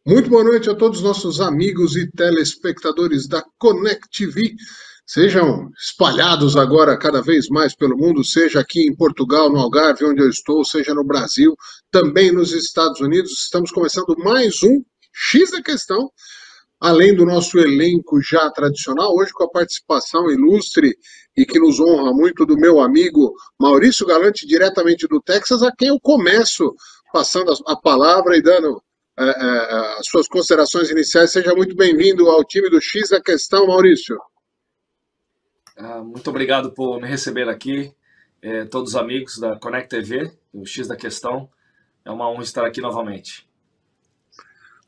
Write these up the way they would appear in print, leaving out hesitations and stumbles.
Muito boa noite a todos os nossos amigos e telespectadores da Connect TV. Sejam espalhados agora cada vez mais pelo mundo, seja aqui em Portugal, no Algarve, onde eu estou, seja no Brasil, também nos Estados Unidos. Estamos começando mais um X da Questão, além do nosso elenco já tradicional, hoje com a participação ilustre e que nos honra muito do meu amigo Maurício Galante, diretamente do Texas, a quem eu começo passando a palavra e dando as suas considerações iniciais. Seja muito bem-vindo ao time do X da Questão, Maurício. Muito obrigado por me receber aqui, todos os amigos da Connect TV, o X da Questão. É uma honra estar aqui novamente.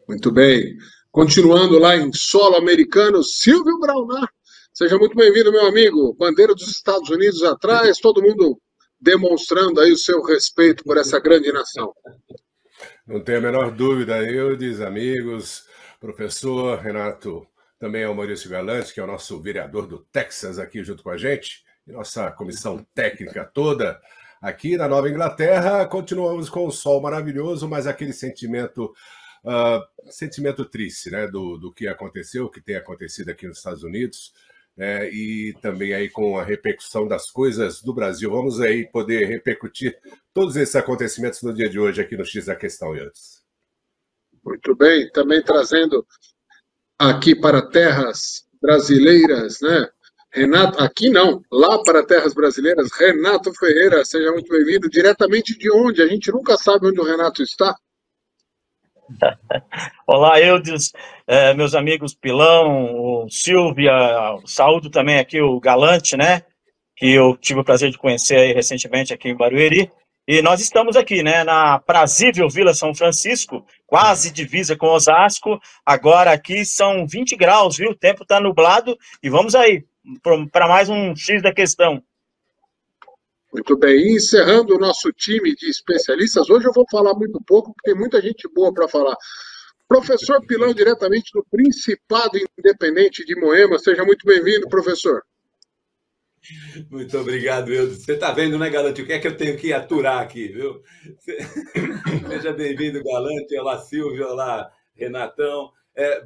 Muito bem. Continuando lá em solo americano, Silvio Braunar. Seja muito bem-vindo, meu amigo. Bandeira dos Estados Unidos atrás, todo mundo demonstrando aí o seu respeito por essa grande nação. Não tenho a menor dúvida, Eudes, amigos, professor Renato, também é o Maurício Galante, que é o nosso vereador do Texas aqui junto com a gente, e nossa comissão técnica toda. Aqui na Nova Inglaterra, continuamos com o sol maravilhoso, mas aquele sentimento triste, né, do que aconteceu, o que tem acontecido aqui nos Estados Unidos, né, e também aí com a repercussão das coisas do Brasil. Vamos aí poder repercutir todos esses acontecimentos no dia de hoje aqui no X da Questão, Eudes. Muito bem, também trazendo aqui para terras brasileiras, né? Renato, aqui não, lá para terras brasileiras, Renato Ferreira, seja muito bem-vindo. Diretamente de onde? A gente nunca sabe onde o Renato está. Olá, Eudes, meus amigos Pilão, o Silvia, saúdo também aqui o Galante, né? Que eu tive o prazer de conhecer aí recentemente aqui em Barueri. E nós estamos aqui, né, na prazível Vila São Francisco, quase divisa com Osasco. Agora aqui são 20 graus, viu? O tempo está nublado e vamos aí para mais um X da Questão. Muito bem, e encerrando o nosso time de especialistas, hoje eu vou falar muito pouco, porque tem muita gente boa para falar. Professor Pilão, diretamente do Principado Independente de Moema, seja muito bem-vindo, professor. Muito obrigado, Eudes. Você está vendo, né, Galante? O que é que eu tenho que aturar aqui, viu? Seja bem-vindo, Galante. Olá, Silvio. Olá, Renatão.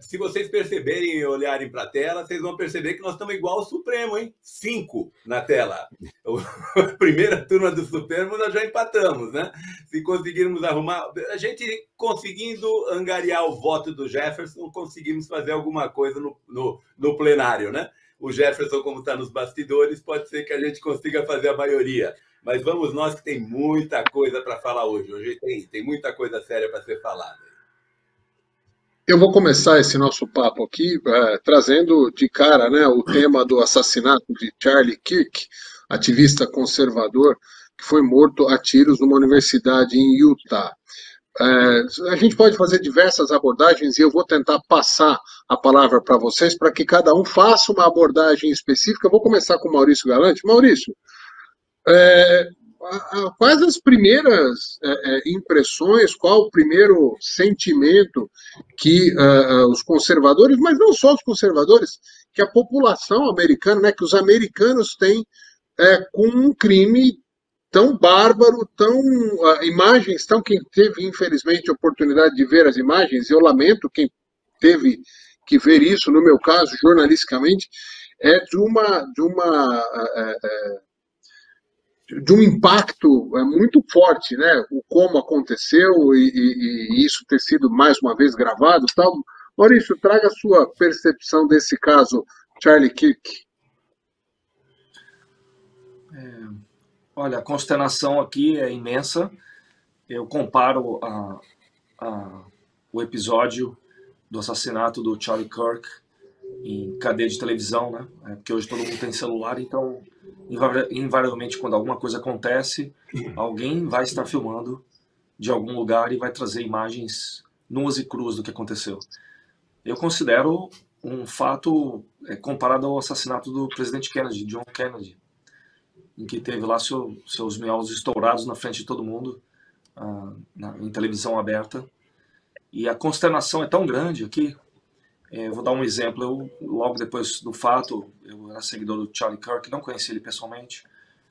Se vocês perceberem e olharem para a tela, vocês vão perceber que nós estamos igual ao Supremo, hein? 5 na tela. A primeira turma do Supremo nós já empatamos, né? Se conseguirmos arrumar... A gente conseguindo angariar o voto do Jefferson, conseguimos fazer alguma coisa no plenário, né? O Jefferson, como está nos bastidores, pode ser que a gente consiga fazer a maioria. Mas vamos nós, que tem muita coisa para falar hoje. Hoje tem muita coisa séria para ser falada. Eu vou começar esse nosso papo aqui trazendo de cara, né, o tema do assassinato de Charlie Kirk, ativista conservador, que foi morto a tiros numa universidade em Utah. A gente pode fazer diversas abordagens e eu vou tentar passar a palavra para vocês para que cada um faça uma abordagem específica. Eu vou começar com o Maurício Galante. Maurício, quais as primeiras impressões, qual o primeiro sentimento que os conservadores, mas não só os conservadores, que a população americana, né, que os americanos têm com um crime tão bárbaro, imagens, quem teve, infelizmente, a oportunidade de ver as imagens, eu lamento quem teve que ver isso, no meu caso, jornalisticamente, de um impacto muito forte, né? O como aconteceu e isso ter sido mais uma vez gravado, tal. Maurício, traga a sua percepção desse caso, Charlie Kirk. Olha, a consternação aqui é imensa. Eu comparo o episódio do assassinato do Charlie Kirk em cadeia de televisão, né? Porque hoje todo mundo tem celular, então invariavelmente quando alguma coisa acontece, alguém vai estar filmando de algum lugar e vai trazer imagens nuas e cruas do que aconteceu. Eu considero um fato comparado ao assassinato do presidente Kennedy, John Kennedy, em que teve lá seus miolos estourados na frente de todo mundo, em televisão aberta. E a consternação é tão grande aqui. Eu vou dar um exemplo. Logo depois do fato, eu era seguidor do Charlie Kirk, não conheci ele pessoalmente,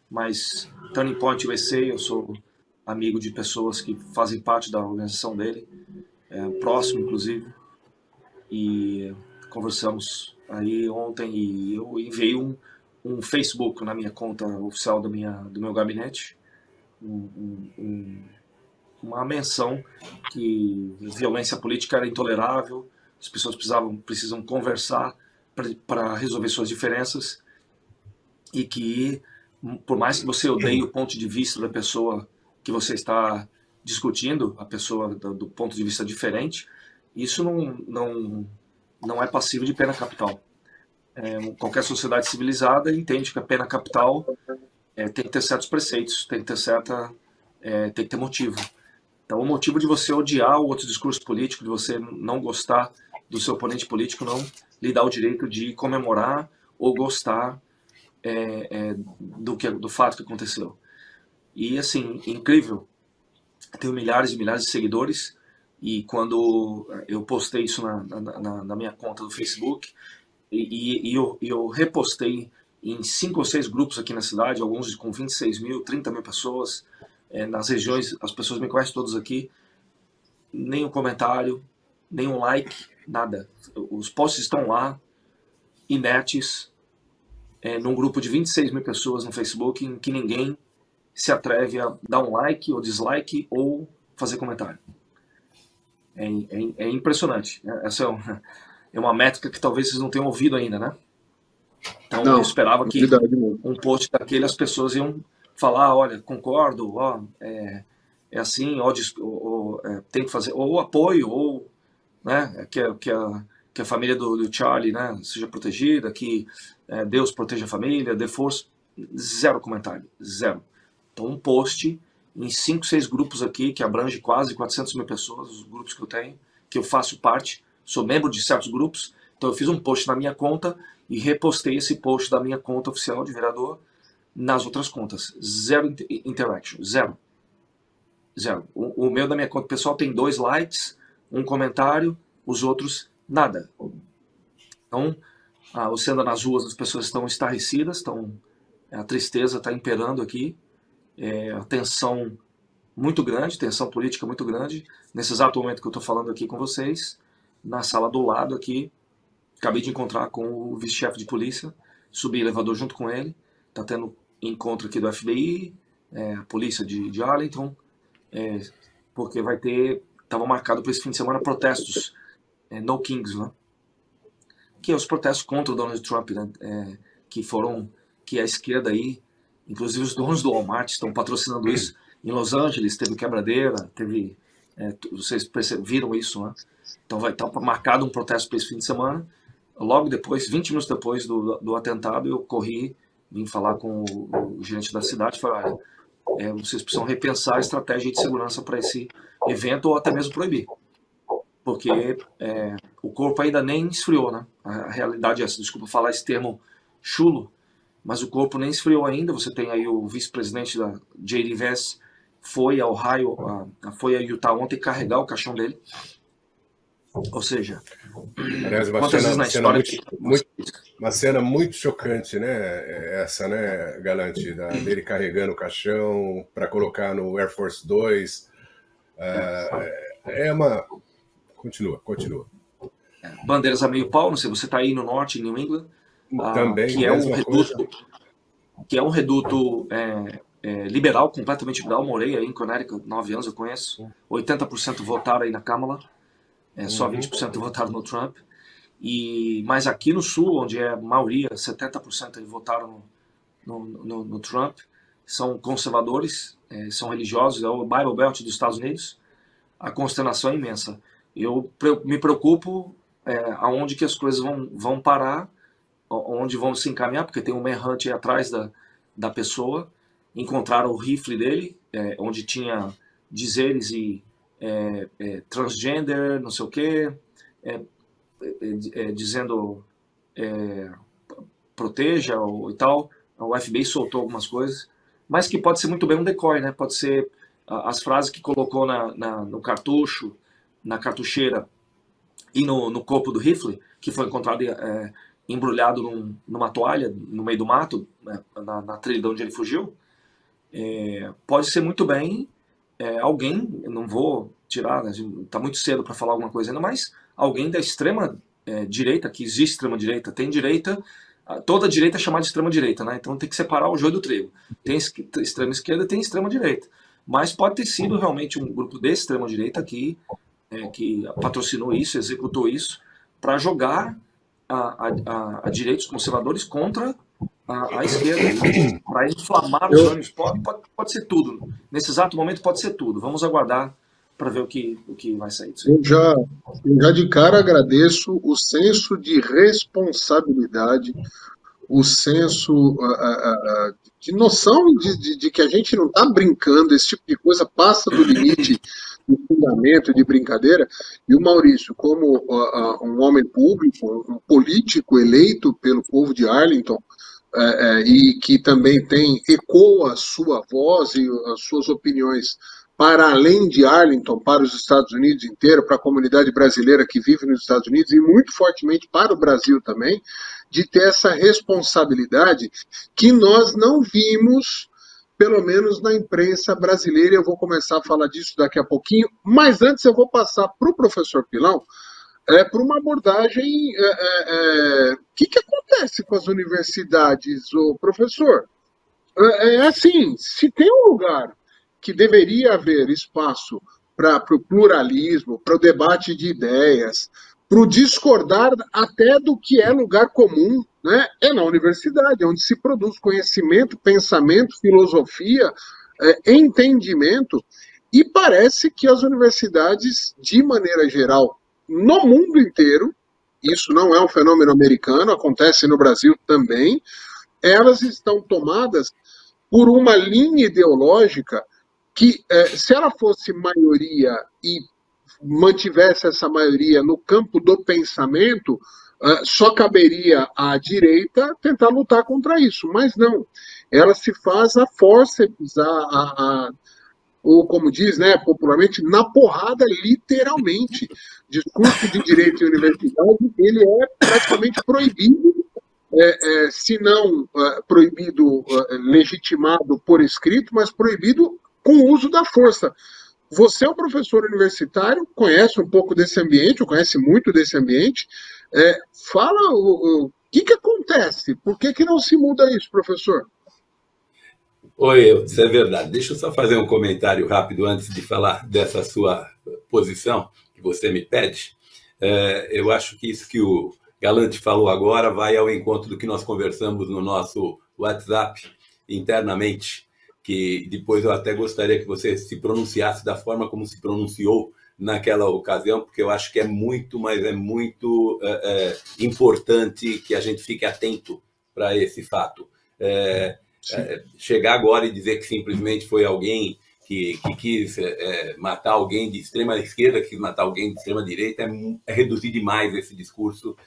mas Turning Point USA, eu sou amigo de pessoas que fazem parte da organização dele. próximo, inclusive, e conversamos aí ontem e eu enviei um Facebook na minha conta oficial do meu gabinete, uma menção que violência política era intolerável, as pessoas precisam conversar para resolver suas diferenças e que, por mais que você odeie o ponto de vista da pessoa que você está discutindo, a pessoa do ponto de vista diferente, isso não é passível de pena capital. Qualquer sociedade civilizada entende que a pena capital tem que ter certos preceitos, tem que ter motivo. Então, o motivo de você odiar o outro discurso político, de você não gostar do seu oponente político, não lhe dá o direito de comemorar ou gostar do fato que aconteceu. E, assim, incrível. Tenho milhares e milhares de seguidores, e quando eu postei isso na minha conta do Facebook, e eu repostei em 5 ou 6 grupos aqui na cidade, alguns com 26 mil, 30 mil pessoas, nas regiões, as pessoas me conhecem todos aqui, nenhum comentário, nenhum like, nada. Os posts estão lá, inertes, num grupo de 26 mil pessoas no Facebook, em que ninguém se atreve a dar um like ou dislike ou fazer comentário. É impressionante. Essa é uma métrica que talvez vocês não tenham ouvido ainda, né? Então eu esperava que um post daquele as pessoas iam falar, olha, concordo, é assim, tem que fazer, ou apoio, ou, né, que a família do Charlie, né, seja protegida, que Deus proteja a família, dê força. Zero comentário, zero. Então um post em 5, 6 grupos aqui, que abrange quase 400 mil pessoas, os grupos que eu tenho, que eu faço parte, sou membro de certos grupos, então eu fiz um post na minha conta e repostei esse post da minha conta oficial de vereador nas outras contas. Zero interaction, zero. Zero. O meu da minha conta pessoal tem 2 likes, um comentário, os outros nada. Então, você anda nas ruas, as pessoas estão estarrecidas, a tristeza está imperando aqui, a tensão muito grande, tensão política muito grande. Nesse exato momento que eu estou falando aqui com vocês, na sala do lado aqui, acabei de encontrar com o vice-chefe de polícia, subi elevador junto com ele, está tendo encontro aqui do FBI, a polícia de Arlington, porque estava marcado para esse fim de semana protestos, No Kings, né? Que é os protestos contra o Donald Trump, né? Que a esquerda aí, inclusive os donos do Walmart estão patrocinando isso. Em Los Angeles teve quebradeira, vocês viram isso, né? Então vai estar marcado um protesto para esse fim de semana. Logo depois, 20 minutos depois do atentado, eu vim falar com o gerente da cidade, falei, olha, vocês precisam repensar a estratégia de segurança para esse evento ou até mesmo proibir. Porque o corpo ainda nem esfriou, né? A realidade é essa, desculpa falar esse termo chulo, mas o corpo nem esfriou ainda. Você tem aí o vice-presidente da J.D. Vance, foi a Ohio, foi a Utah ontem carregar o caixão dele. Ou seja, aliás, uma cena muito chocante, né? Essa, né, Galante, dele carregando o caixão para colocar no Air Force 2. Continua. Bandeiras a meio pau, não sei, você está aí no norte, em New England, também, que é um reduto liberal, completamente liberal. Morei aí em Connecticut, 9 anos, eu conheço. 80% votaram aí na Kamala, só 20% votaram no Trump. Mas aqui no sul, onde é a maioria, 70% aí votaram no Trump, são conservadores, são religiosos, é o Bible Belt dos Estados Unidos. A consternação é imensa. Eu me preocupo aonde que as coisas vão parar, onde vão se encaminhar, porque tem um manhunt aí atrás da pessoa. Encontraram o rifle dele, onde tinha dizeres e transgender, não sei o quê, dizendo proteja e tal. O FBI soltou algumas coisas, mas que pode ser muito bem um decoy, né? Pode ser as frases que colocou no cartucho, na cartucheira e no corpo do rifle, que foi encontrado embrulhado numa toalha no meio do mato, na trilha de onde ele fugiu, pode ser muito bem alguém, eu não vou tirar, está muito cedo para falar alguma coisa ainda, mas alguém da extrema direita, que existe extrema direita, tem direita, toda direita é chamada de extrema direita, né? Então tem que separar o joio do trigo. Tem extrema esquerda e tem extrema direita. Mas pode ter sido realmente um grupo de extrema direita que patrocinou isso, executou isso, para jogar a direitos conservadores contra a esquerda, para inflamar os ânimos. Pode ser tudo. Nesse exato momento pode ser tudo. Vamos aguardar para ver o que vai sair disso aí. Eu já de cara agradeço o senso de responsabilidade, o senso de noção de que a gente não está brincando, esse tipo de coisa passa do limite de fundamento, de brincadeira. E o Maurício, como um homem público, um político eleito pelo povo de Arlington, e que também ecoa a sua voz e as suas opiniões para além de Arlington, para os Estados Unidos inteiro, para a comunidade brasileira que vive nos Estados Unidos e muito fortemente para o Brasil também, de ter essa responsabilidade que nós não vimos, pelo menos na imprensa brasileira. Eu vou começar a falar disso daqui a pouquinho, mas antes eu vou passar para o professor Pilão para uma abordagem. O que acontece com as universidades, ô professor? Assim, se tem um lugar que deveria haver espaço para o pluralismo, para o debate de ideias, para o discordar até do que é lugar comum, né? É na universidade, onde se produz conhecimento, pensamento, filosofia, entendimento, e parece que as universidades, de maneira geral, no mundo inteiro, isso não é um fenômeno americano, acontece no Brasil também, elas estão tomadas por uma linha ideológica que, se ela fosse maioria e mantivesse essa maioria no campo do pensamento, só caberia à direita tentar lutar contra isso, mas não. Ela se faz a fórceps, ou como diz, né, popularmente, na porrada, literalmente. Discurso de direito em universidade, ele é praticamente proibido, se não proibido, legitimado por escrito, mas proibido com o uso da força. Você é um professor universitário, conhece um pouco desse ambiente, ou conhece muito desse ambiente. Fala o que acontece, por que não se muda isso, professor? Oi, isso é verdade. Deixa eu só fazer um comentário rápido antes de falar dessa sua posição que você me pede. Eu acho que isso que o Galante falou agora vai ao encontro do que nós conversamos no nosso WhatsApp internamente, que depois eu até gostaria que você se pronunciasse da forma como se pronunciou naquela ocasião, porque eu acho que é muito, mas é muito importante que a gente fique atento para esse fato. Chegar agora e dizer que simplesmente foi alguém que quis matar alguém de extrema esquerda, que quis matar alguém de extrema direita, é reduzir demais esse discurso,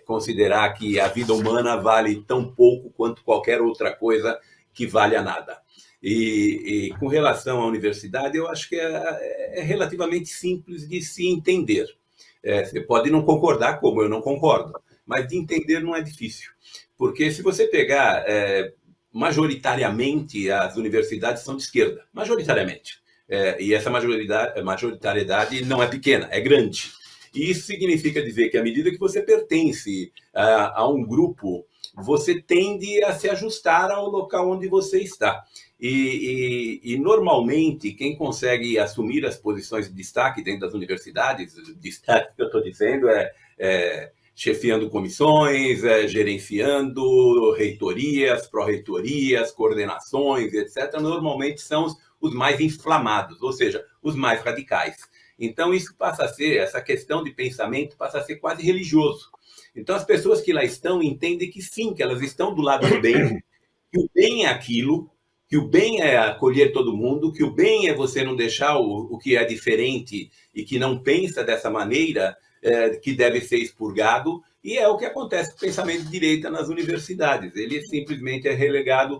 considerar que a vida humana vale tão pouco quanto qualquer outra coisa que vale a nada. E com relação à universidade, eu acho que é relativamente simples de se entender. Você pode não concordar, como eu não concordo, mas de entender não é difícil. Porque se você pegar, majoritariamente, as universidades são de esquerda, majoritariamente. E essa majoritariedade não é pequena, é grande. E isso significa dizer que, à medida que você pertence a um grupo, você tende a se ajustar ao local onde você está. E normalmente, quem consegue assumir as posições de destaque dentro das universidades, destaque que eu estou dizendo chefiando comissões, gerenciando reitorias, pró-reitorias, coordenações, etc., normalmente são os mais inflamados, ou seja, os mais radicais. Então, isso passa a ser, essa questão de pensamento passa a ser quase religioso. Então, as pessoas que lá estão entendem que sim, que elas estão do lado do bem, que o bem é aquilo, que o bem é acolher todo mundo, que o bem é você não deixar o que é diferente e que não pensa dessa maneira, que deve ser expurgado, e é o que acontece com o pensamento de direita nas universidades. Ele simplesmente é relegado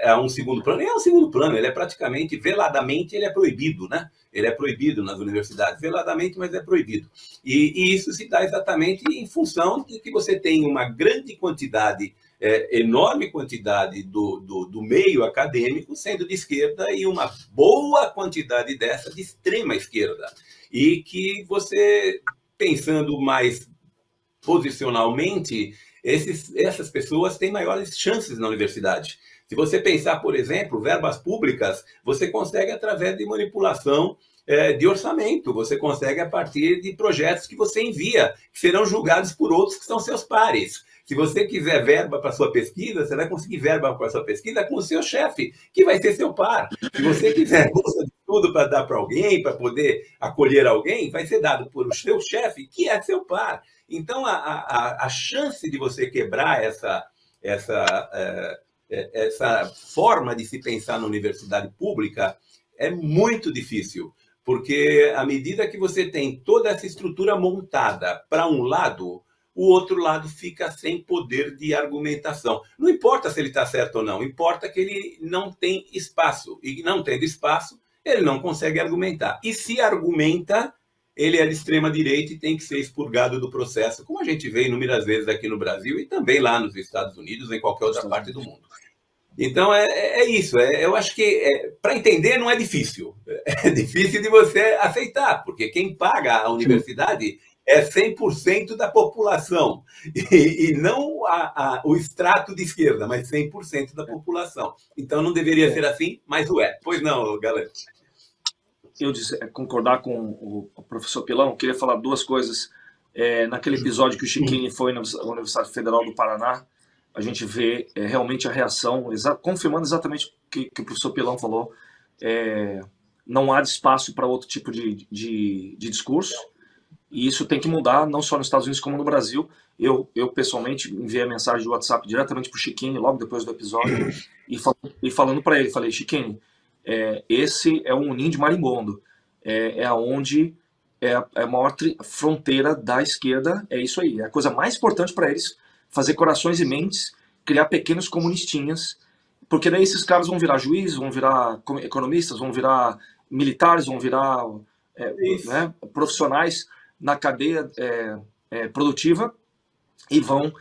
a um segundo plano. E é um segundo plano, ele é praticamente, veladamente, ele é proibido, né? Ele é proibido nas universidades, veladamente, mas é proibido. E isso se dá exatamente em função de que você tem uma grande quantidade enorme quantidade do meio acadêmico sendo de esquerda e uma boa quantidade dessa de extrema esquerda. E que você, pensando mais posicionalmente, essas pessoas têm maiores chances na universidade. Se você pensar, por exemplo, verbas públicas, você consegue através de manipulação de orçamento, você consegue a partir de projetos que você envia, que serão julgados por outros que são seus pares. Se você quiser verba para sua pesquisa, você vai conseguir verba para sua pesquisa com o seu chefe, que vai ser seu par. Se você quiser bolsa de estudo para dar para alguém, para poder acolher alguém, vai ser dado por o seu chefe, que é seu par. Então, a chance de você quebrar essa forma de se pensar na universidade pública é muito difícil, porque à medida que você tem toda essa estrutura montada para um lado, o outro lado fica sem poder de argumentação. Não importa se ele está certo ou não, importa que ele não tem espaço. E não tendo espaço, ele não consegue argumentar. E se argumenta, ele é de extrema-direita e tem que ser expurgado do processo, como a gente vê inúmeras vezes aqui no Brasil e também lá nos Estados Unidos ou em qualquer outra parte do mundo. Então, é isso. Eu acho que, para entender, não é difícil. É difícil de você aceitar, porque quem paga a universidade é 100% da população. E não o extrato de esquerda, mas 100% da população. Então, não deveria ser assim, mas o é. Pois não, Galante? Eu concordar com o professor Pilão, queria falar duas coisas. Naquele episódio que o Chiquini foi na Universidade Federal do Paraná, a gente vê realmente a reação, confirmando exatamente o que o professor Pilão falou. Não há espaço para outro tipo de discurso, e isso tem que mudar, não só nos Estados Unidos como no Brasil. Eu pessoalmente enviei a mensagem do WhatsApp diretamente para o Chiquini, logo depois do episódio, e falando para ele, falei, Chiquini, esse é um ninho de marimbondo, aonde a maior fronteira da esquerda, é isso aí, é a coisa mais importante para eles, fazer corações e mentes, criar pequenos comunistinhas, porque daí esses caras vão virar juízes, vão virar economistas, vão virar militares, vão virar profissionais na cadeia produtiva e vão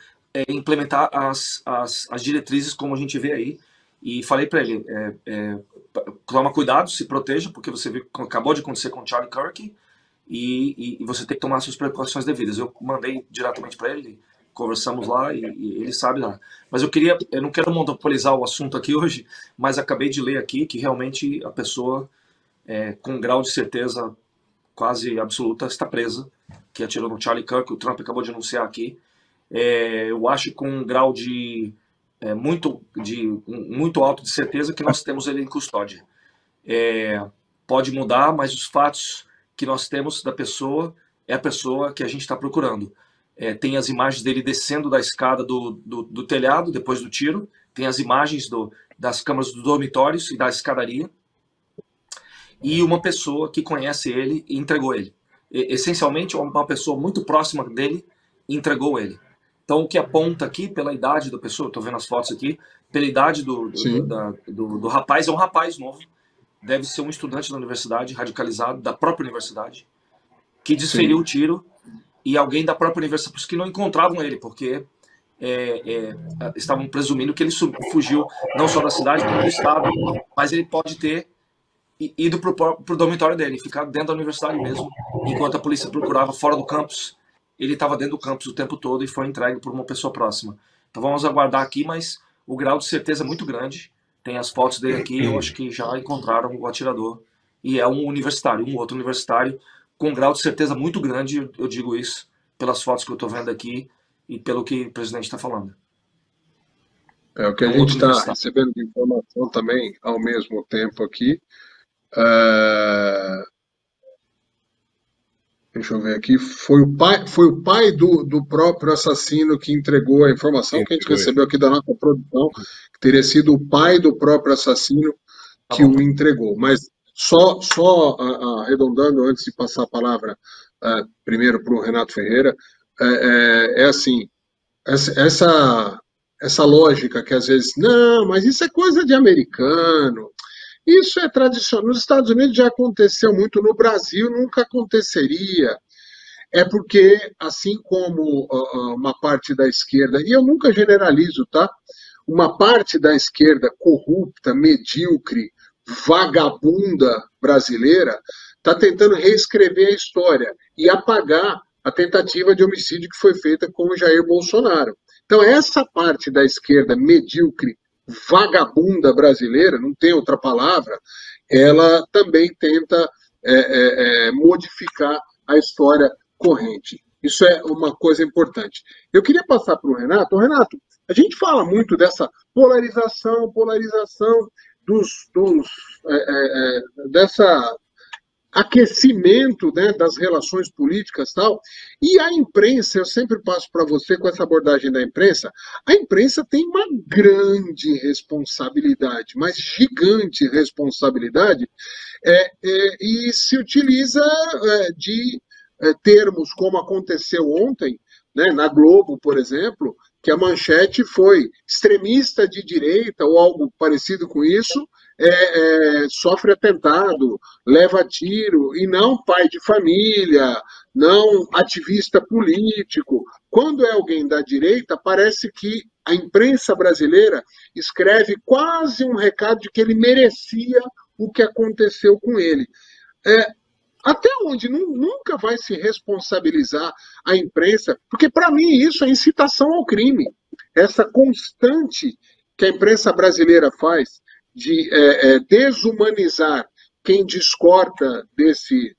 implementar as diretrizes como a gente vê aí. E falei para ele, toma cuidado, se proteja, porque você viu que acabou de acontecer com o Charlie Kirk e você tem que tomar suas precauções devidas. Eu mandei diretamente para ele, conversamos lá e ele sabe lá. Mas eu não quero monopolizar o assunto aqui hoje, mas acabei de ler aqui que realmente a pessoa, com um grau de certeza quase absoluta, está presa, que atirou no Charlie Kirk, o Trump acabou de anunciar aqui. Eu acho com um grau muito alto de certeza que nós temos ele em custódia. Pode mudar, mas os fatos que nós temos da pessoa é a pessoa que a gente está procurando. Tem as imagens dele descendo da escada do telhado depois do tiro, tem as imagens das câmaras dos dormitórios e da escadaria, e uma pessoa que conhece ele e entregou ele. Essencialmente, uma pessoa muito próxima dele entregou ele. Então, o que aponta aqui pela idade da pessoa, estou vendo as fotos aqui, pela idade do rapaz, é um rapaz novo, deve ser um estudante da universidade, radicalizado, da própria universidade, que desferiu o tiro, e alguém da própria universidade, porque não encontravam ele, porque estavam presumindo que ele fugiu não só da cidade, como do estado, mas ele pode ter ido para o dormitório dele, ficar dentro da universidade mesmo, enquanto a polícia procurava fora do campus. Ele estava dentro do campus o tempo todo e foi entregue por uma pessoa próxima. Então vamos aguardar aqui, mas o grau de certeza é muito grande. Tem as fotos dele aqui, eu acho que já encontraram o atirador. E é um outro universitário, com um grau de certeza muito grande, eu digo isso, pelas fotos que eu estou vendo aqui e pelo que o presidente está falando. É o que a gente está recebendo de informação também ao mesmo tempo aqui. Deixa eu ver aqui. Foi o pai do próprio assassino que entregou a informação que a gente recebeu aqui da nossa produção, que teria sido o pai do próprio assassino que o entregou. Mas só arredondando, antes de passar a palavra primeiro para o Renato Ferreira, assim, essa lógica que às vezes, não, mas isso é coisa de americano, isso é tradicional. Nos Estados Unidos já aconteceu muito, no Brasil nunca aconteceria. é porque, assim como uma parte da esquerda, e eu nunca generalizo, tá? Uma parte da esquerda corrupta, medíocre, vagabunda brasileira está tentando reescrever a história e apagar a tentativa de homicídio que foi feita com o Jair Bolsonaro. Então, essa parte da esquerda medíocre, vagabunda brasileira, não tem outra palavra, ela também tenta modificar a história corrente. Isso é uma coisa importante. Eu queria passar para o Renato. Renato, a gente fala muito dessa polarização dessa aquecimento, né, das relações políticas e tal. E a imprensa, eu sempre passo para você com essa abordagem da imprensa, a imprensa tem uma grande responsabilidade, mas gigante responsabilidade, e se utiliza de termos como aconteceu ontem, né, na Globo, por exemplo, que a manchete foi extremista de direita ou algo parecido com isso, sofre atentado, leva tiro, e não pai de família, não ativista político. Quando é alguém da direita, parece que a imprensa brasileira escreve quase um recado de que ele merecia o que aconteceu com ele. Até onde nunca vai se responsabilizar a imprensa, porque para mim isso é incitação ao crime. Essa constante que a imprensa brasileira faz de desumanizar quem discorda desse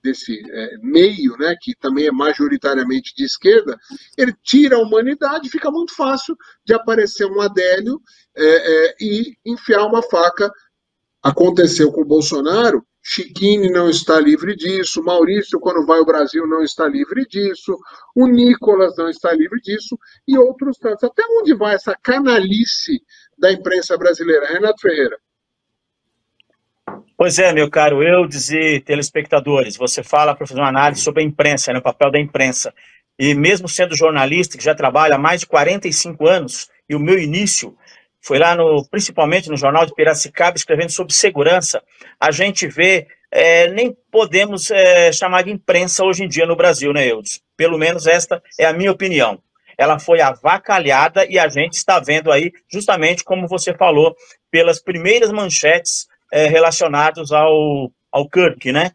meio, né, que também é majoritariamente de esquerda, ele tira a humanidade, fica muito fácil de aparecer um Adélio e enfiar uma faca. Aconteceu com o Bolsonaro, Chiquini não está livre disso, Maurício, quando vai ao Brasil, não está livre disso, o Nicolas não está livre disso, e outros tantos. Até onde vai essa canalice da imprensa brasileira? Renato Ferreira. Pois é, meu caro Eudes e telespectadores, você fala para fazer uma análise sobre a imprensa, né, o papel da imprensa. E mesmo sendo jornalista, que já trabalha há mais de 45 anos, e o meu início foi lá, principalmente no Jornal de Piracicaba, escrevendo sobre segurança, a gente vê, nem podemos chamar de imprensa hoje em dia no Brasil, né, Eudes? Pelo menos esta é a minha opinião. Ela foi avacalhada e a gente está vendo aí, justamente como você falou, pelas primeiras manchetes relacionadas ao Kirk, né?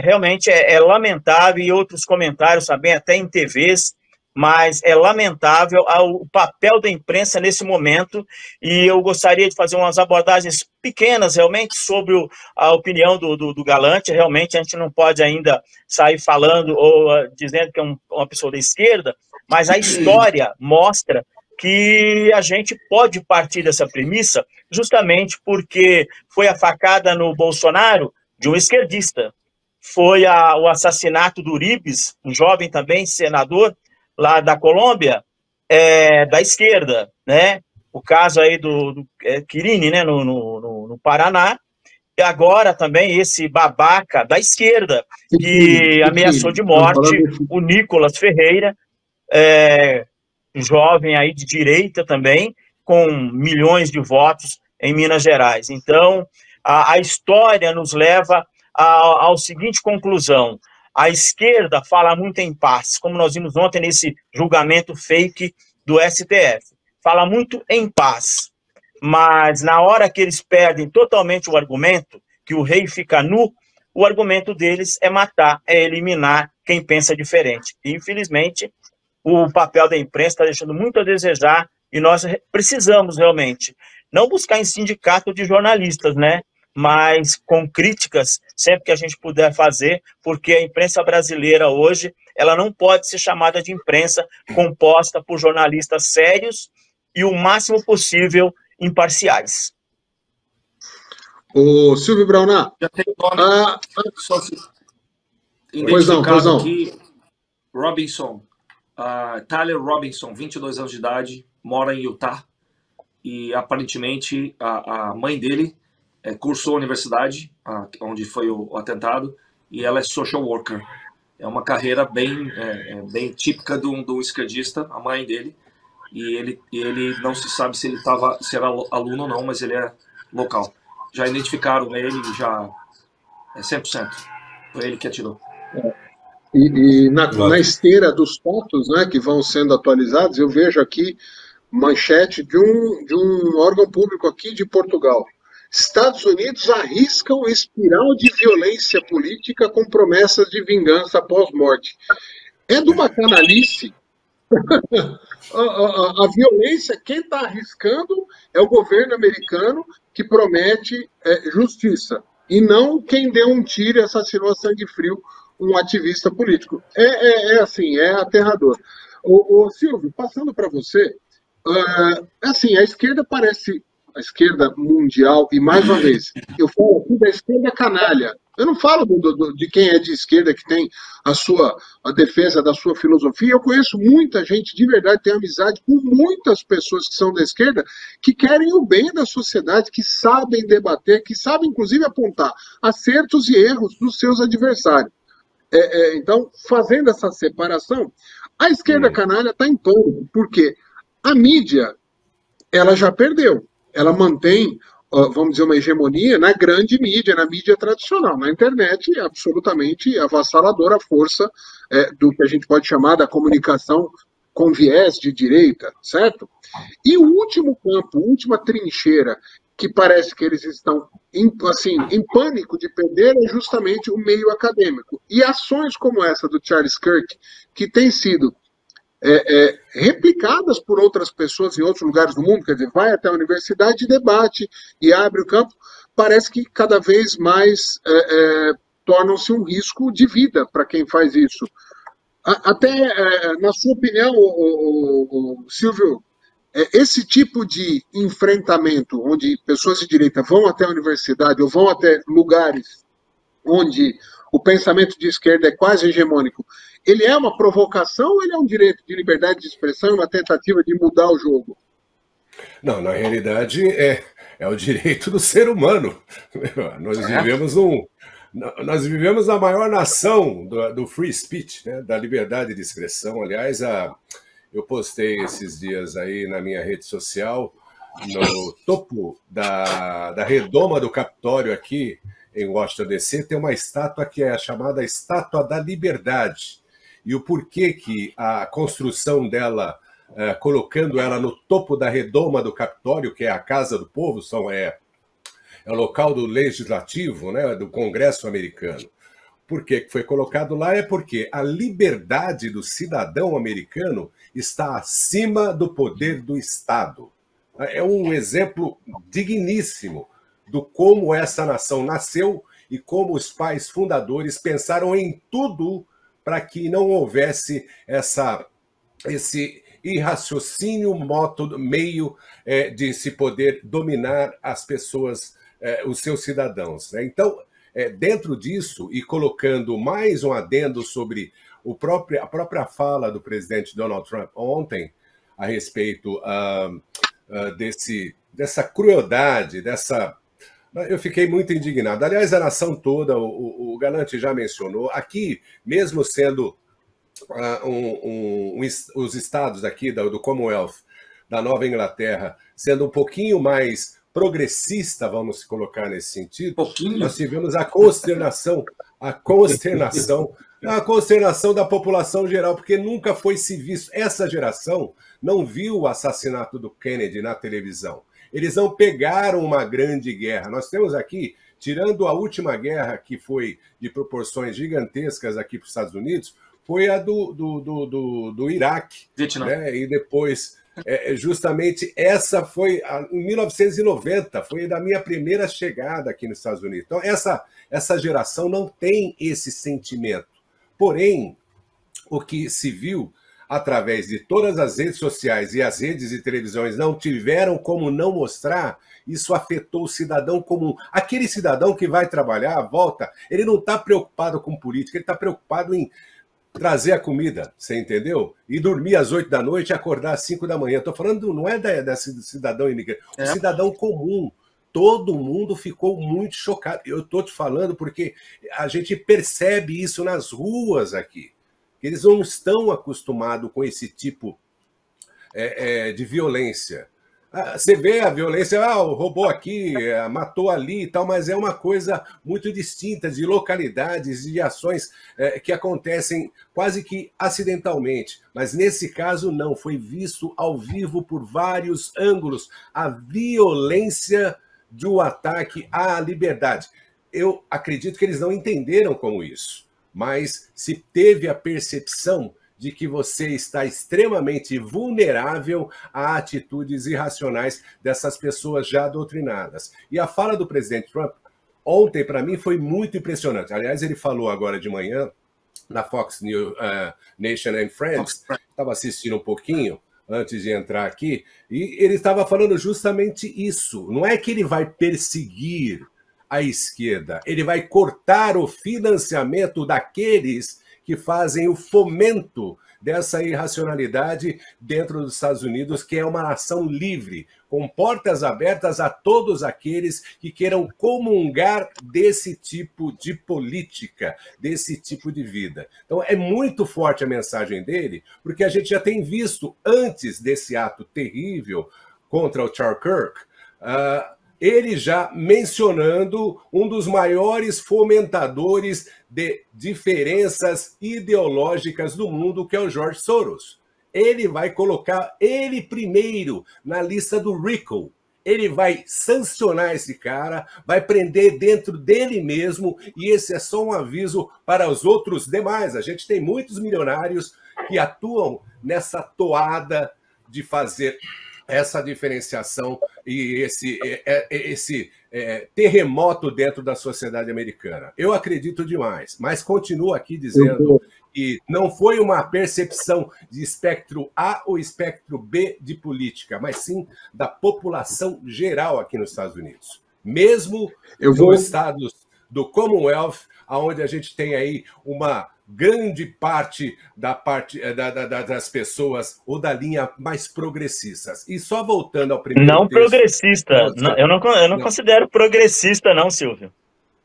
Realmente é lamentável, e outros comentários também, até em TVs, mas é lamentável o papel da imprensa nesse momento, e eu gostaria de fazer umas abordagens pequenas, realmente, sobre a opinião do Galante. Realmente, a gente não pode ainda sair falando ou dizendo que é uma pessoa da esquerda, mas a história mostra que a gente pode partir dessa premissa justamente porque foi a facada no Bolsonaro de um esquerdista. Foi o assassinato do Uribes, um jovem também senador, lá da Colômbia, da esquerda, né? O caso aí do Quirini, né, no Paraná, e agora também esse babaca da esquerda, que ameaçou de morte o Nicolas Ferreira, jovem aí de direita também, com milhões de votos em Minas Gerais. Então, a história nos leva à seguinte conclusão: a esquerda fala muito em paz, como nós vimos ontem nesse julgamento fake do STF. Fala muito em paz, mas na hora que eles perdem totalmente o argumento, que o rei fica nu, o argumento deles é matar, é eliminar quem pensa diferente. E, infelizmente, o papel da imprensa está deixando muito a desejar, e nós precisamos realmente não buscar em sindicato de jornalistas, né? Mas com críticas, sempre que a gente puder fazer, porque a imprensa brasileira hoje, ela não pode ser chamada de imprensa composta por jornalistas sérios e o máximo possível imparciais. O Silvio Brauná. Já tem nome, só se identificado aqui, Robinson, Tyler Robinson, 22 anos de idade, mora em Utah, e aparentemente a mãe dele cursou a universidade onde foi o atentado, e ela é social worker. É uma carreira bem típica de um esquerdista, a mãe dele, e ele não se sabe se era aluno ou não, mas ele é local. Já identificaram ele, já é 100%. Foi ele que atirou. E na esteira dos fatos, né, que vão sendo atualizados, eu vejo aqui manchete de um órgão público aqui de Portugal. Estados Unidos arriscam espiral de violência política com promessas de vingança após morte. É de uma canalice. A violência, quem está arriscando é o governo americano que promete justiça. E não quem deu um tiro e assassinou a sangue frio um ativista político. Assim, é aterrador. Silvio, passando para você, assim, a esquerda parece, a esquerda mundial, e mais uma vez, eu falo aqui da esquerda canalha. Eu não falo de quem é de esquerda, que tem a defesa da sua filosofia. Eu conheço muita gente, de verdade, tenho amizade com muitas pessoas que são da esquerda, que querem o bem da sociedade, que sabem debater, que sabem, inclusive, apontar acertos e erros dos seus adversários. Então, fazendo essa separação, a esquerda canalha está em pânico, porque a mídia, ela já perdeu. Ela mantém, vamos dizer, uma hegemonia na grande mídia, na mídia tradicional. Na internet, é absolutamente avassaladora a força do que a gente pode chamar da comunicação com viés de direita, certo? E o último campo, a última trincheira, que parece que eles estão em pânico de perder, é justamente o meio acadêmico. E ações como essa do Charles Kirk, que tem sido replicadas por outras pessoas em outros lugares do mundo, quer dizer, vai até a universidade, debate e abre o campo, parece que cada vez mais tornam-se um risco de vida para quem faz isso. Até, na sua opinião, Silvio, esse tipo de enfrentamento, onde pessoas de direita vão até a universidade ou vão até lugares onde o pensamento de esquerda é quase hegemônico, ele é uma provocação ou ele é um direito de liberdade de expressão e uma tentativa de mudar o jogo? Não, na realidade é o direito do ser humano. Nós vivemos a maior nação do free speech, né, da liberdade de expressão. Aliás, eu postei esses dias aí na minha rede social, no topo da redoma do Capitólio aqui em Washington, D.C., tem uma estátua que é a chamada Estátua da Liberdade. E o porquê que a construção dela, colocando ela no topo da redoma do Capitólio, que é a Casa do Povo, é o local do legislativo, né, do Congresso americano. Por que foi colocado lá? É porque a liberdade do cidadão americano está acima do poder do Estado. É um exemplo digníssimo do como essa nação nasceu e como os pais fundadores pensaram em tudo para que não houvesse esse irraciocínio meio de se poder dominar as pessoas, os seus cidadãos. Né? Então, dentro disso, e colocando mais um adendo sobre a própria fala do presidente Donald Trump ontem, a respeito dessa crueldade, eu fiquei muito indignado. Aliás, a nação toda, o Galante já mencionou, aqui, mesmo sendo os estados aqui do Commonwealth, da Nova Inglaterra, sendo um pouquinho mais progressista, vamos colocar nesse sentido, nós tivemos a consternação da população geral, porque nunca foi se visto. Essa geração não viu o assassinato do Kennedy na televisão. Eles não pegaram uma grande guerra. Nós temos aqui, tirando a última guerra, que foi de proporções gigantescas aqui para os Estados Unidos, foi a do Iraque. Né? E depois, justamente, essa foi em 1990, foi da minha primeira chegada aqui nos Estados Unidos. Então, essa geração não tem esse sentimento. Porém, o que se viu através de todas as redes sociais e as redes de televisões não tiveram como não mostrar, isso afetou o cidadão comum. Aquele cidadão que vai trabalhar, volta, ele não está preocupado com política, ele está preocupado em trazer a comida, você entendeu? E dormir às 8 da noite e acordar às 5 da manhã. Estou falando, não é desse cidadão imigrante, o cidadão comum. Todo mundo ficou muito chocado. Eu estou te falando porque a gente percebe isso nas ruas aqui. Eles não estão acostumados com esse tipo de violência. Você vê a violência, roubou aqui, matou ali e tal, mas é uma coisa muito distinta de localidades e de ações que acontecem quase que acidentalmente. Mas nesse caso não, foi visto ao vivo por vários ângulos a violência de um ataque à liberdade. Eu acredito que eles não entenderam como isso, mas se teve a percepção de que você está extremamente vulnerável a atitudes irracionais dessas pessoas já doutrinadas. E a fala do presidente Trump ontem, para mim, foi muito impressionante. Aliás, ele falou agora de manhã na Fox News, Nation and Friends, estava assistindo um pouquinho antes de entrar aqui, e ele estava falando justamente isso. Não é que ele vai perseguir a esquerda, ele vai cortar o financiamento daqueles que fazem o fomento dessa irracionalidade dentro dos Estados Unidos, que é uma nação livre, com portas abertas a todos aqueles que queiram comungar desse tipo de política, desse tipo de vida. Então, é muito forte a mensagem dele, porque a gente já tem visto, antes desse ato terrível contra o Charlie Kirk, ele já mencionando um dos maiores fomentadores de diferenças ideológicas do mundo, que é o George Soros. Ele vai colocar ele primeiro na lista do RICO. Ele vai sancionar esse cara, vai prender dentro dele mesmo, e esse é só um aviso para os outros demais. A gente tem muitos milionários que atuam nessa toada de fazer essa diferenciação e esse terremoto dentro da sociedade americana. Eu acredito demais, mas continuo aqui dizendo que não foi uma percepção de espectro A ou espectro B de política, mas sim da população geral aqui nos Estados Unidos. Mesmo nos estados do Commonwealth, onde a gente tem aí uma grande parte das pessoas ou da linha mais progressistas. E só voltando ao primeiro não texto, progressista. Eu não considero progressista, não, Silvio.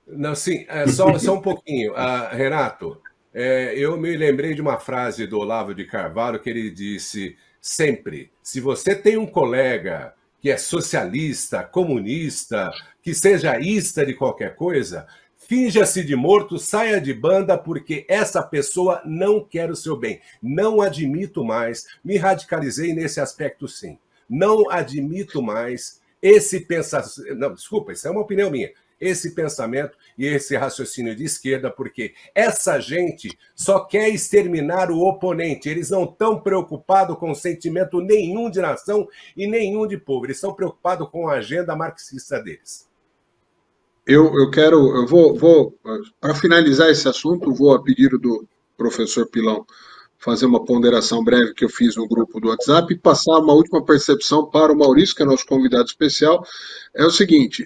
Não, sim, só um pouquinho. Renato, eu me lembrei de uma frase do Olavo de Carvalho que ele disse sempre: se você tem um colega que é socialista, comunista, que seja ista de qualquer coisa, finja-se de morto, saia de banda, porque essa pessoa não quer o seu bem. Não admito mais, me radicalizei nesse aspecto sim. Não admito mais esse pensamento. Não, desculpa, isso é uma opinião minha. Esse pensamento e esse raciocínio de esquerda, porque essa gente só quer exterminar o oponente. Eles não estão preocupados com sentimento nenhum de nação e nenhum de povo. Eles estão preocupados com a agenda marxista deles. Eu vou para finalizar esse assunto, vou a pedido do professor Pilão fazer uma ponderação breve que eu fiz no grupo do WhatsApp e passar uma última percepção para o Maurício, que é nosso convidado especial. É o seguinte,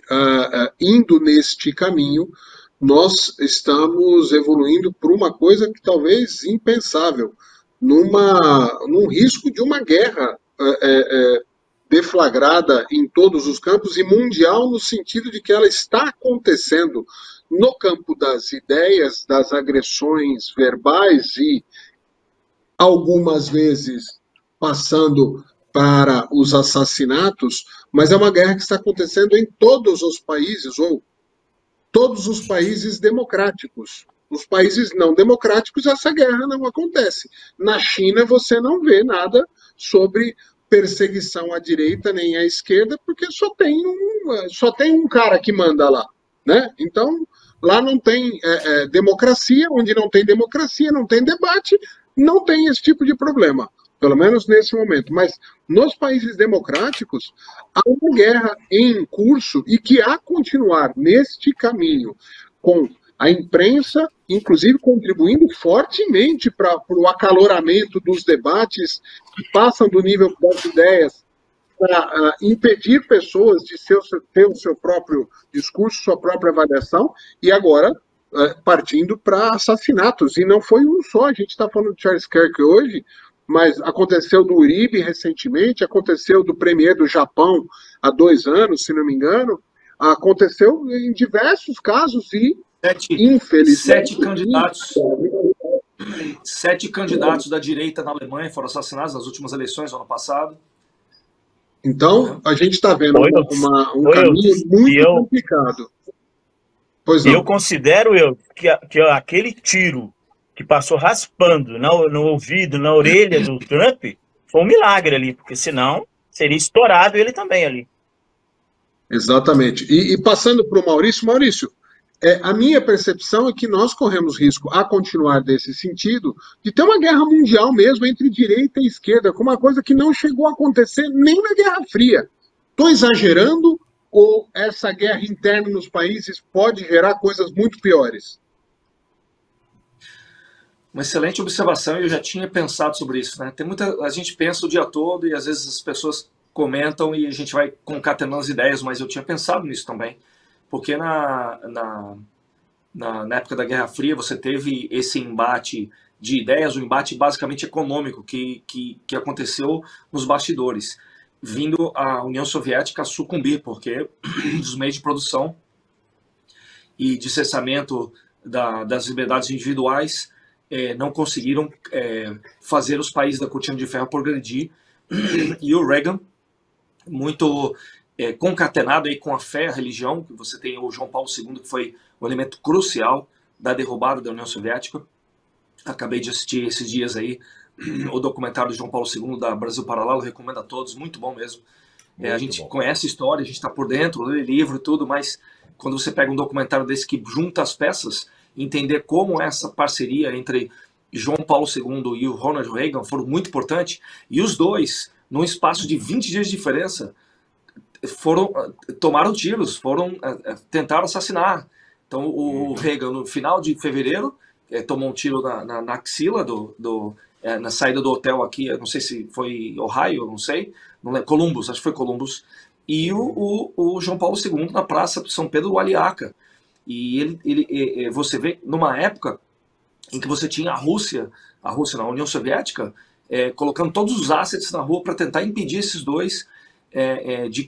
indo neste caminho, nós estamos evoluindo por uma coisa que talvez impensável, num risco de uma guerra deflagrada em todos os campos e mundial, no sentido de que ela está acontecendo no campo das ideias, das agressões verbais e algumas vezes passando para os assassinatos, mas é uma guerra que está acontecendo em todos os países, ou todos os países democráticos. Nos países não democráticos, essa guerra não acontece. Na China, você não vê nada sobre perseguição à direita nem à esquerda, porque só tem um cara que manda lá, né? Então, lá não tem democracia, onde não tem democracia, não tem debate, não tem esse tipo de problema, pelo menos nesse momento. Mas nos países democráticos, há uma guerra em curso e que há continuar neste caminho, com a imprensa, inclusive, contribuindo fortemente para o acaloramento dos debates que passam do nível das ideias, para impedir pessoas de ter o seu próprio discurso, sua própria avaliação, e agora partindo para assassinatos. E não foi um só, a gente está falando de Charles Kirk hoje, mas aconteceu do Uribe recentemente, aconteceu do premier do Japão há 2 anos, se não me engano, aconteceu em diversos casos e, infelizmente... 7 candidatos da direita na Alemanha foram assassinados nas últimas eleições do ano passado. Então, a gente está vendo um caminho muito complicado. Pois não. Eu considero que aquele tiro que passou raspando no ouvido, na orelha do Trump, foi um milagre ali, porque senão seria estourado ele também ali. Exatamente. E passando para o Maurício, a minha percepção é que nós corremos risco a continuar desse sentido de ter uma guerra mundial mesmo entre direita e esquerda, com uma coisa que não chegou a acontecer nem na Guerra Fria. Estou exagerando ou essa guerra interna nos países pode gerar coisas muito piores? Uma excelente observação, eu já tinha pensado sobre isso, né? A gente pensa o dia todo e às vezes as pessoas comentam e a gente vai concatenando as ideias, mas eu tinha pensado nisso também, porque na época da Guerra Fria você teve esse embate de ideias, um embate basicamente econômico que aconteceu nos bastidores, vindo a União Soviética a sucumbir, porque os meios de produção e de cessamento das liberdades individuais não conseguiram fazer os países da cortina de ferro progredir, e o Reagan, muito concatenado aí com a fé, a religião, que você tem o João Paulo II, que foi um elemento crucial da derrubada da União Soviética. Acabei de assistir esses dias aí o documentário do João Paulo II da Brasil Paralelo, recomendo a todos, muito bom mesmo. A gente conhece a história, a gente está por dentro, lê livro e tudo, mas quando você pega um documentário desse que junta as peças, entender como essa parceria entre João Paulo II e o Ronald Reagan foram muito importantes, e os dois, num espaço de 20 dias de diferença, tomaram tiros, tentaram assassinar. Então o Reagan, no final de fevereiro, tomou um tiro na axila na saída do hotel aqui, eu não sei se foi Ohio, não sei, Columbus, acho que foi Columbus, e o João Paulo II na Praça de São Pedro do Aliaca. E você vê numa época em que você tinha a Rússia na União Soviética, colocando todos os assets na rua para tentar impedir esses dois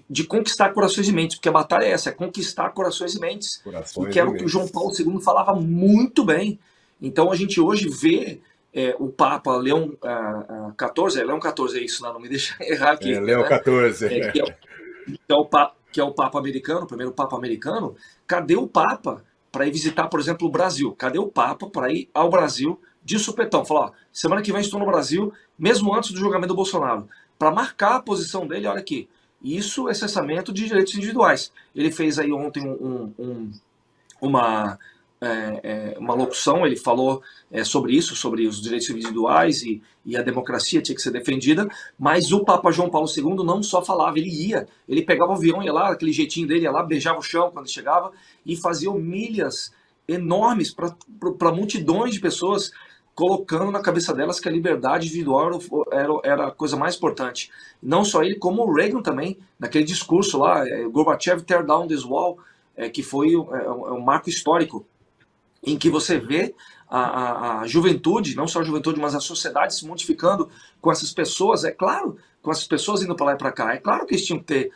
de conquistar corações e mentes, porque a batalha é essa, conquistar corações e mentes, que era o que o João Paulo II falava muito bem. Então a gente hoje vê o Papa Leão XIV, Leão XIV é isso, não me deixa errar aqui. Leão XIV. Que é o Papa americano, o primeiro Papa americano. Cadê o Papa para ir visitar, por exemplo, o Brasil? Cadê o Papa para ir ao Brasil de supetão? Falar, semana que vem estou no Brasil, mesmo antes do julgamento do Bolsonaro, para marcar a posição dele, olha aqui, isso é cessamento de direitos individuais. Ele fez aí ontem uma locução, ele falou sobre isso, sobre os direitos individuais e a democracia tinha que ser defendida, mas o Papa João Paulo II não só falava, ele pegava o avião, ia lá, aquele jeitinho dele, ia lá, beijava o chão quando chegava e fazia milhas enormes para multidões de pessoas, colocando na cabeça delas que a liberdade individual era a coisa mais importante. Não só ele, como o Reagan também, naquele discurso lá, Gorbachev tear down this wall, que foi um marco histórico, em que você vê a juventude, não só a juventude, mas a sociedade se modificando com essas pessoas, com essas pessoas indo para lá e para cá. É claro que eles tinham que ter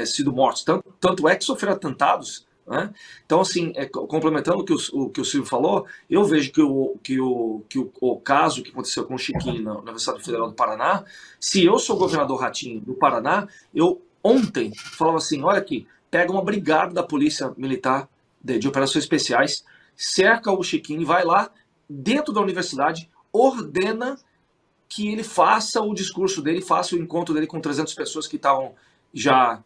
sido mortos, tanto é que sofreram atentados, né? Então, assim, complementando o que o Silvio falou, eu vejo que o caso que aconteceu com o Chiquinho na Universidade Federal do Paraná, se eu sou governador Ratinho do Paraná, eu ontem falava assim, olha aqui, pega uma brigada da Polícia Militar de Operações Especiais, cerca o Chiquinho e vai lá dentro da universidade, ordena que ele faça o discurso dele, faça o encontro dele com 300 pessoas que estavam já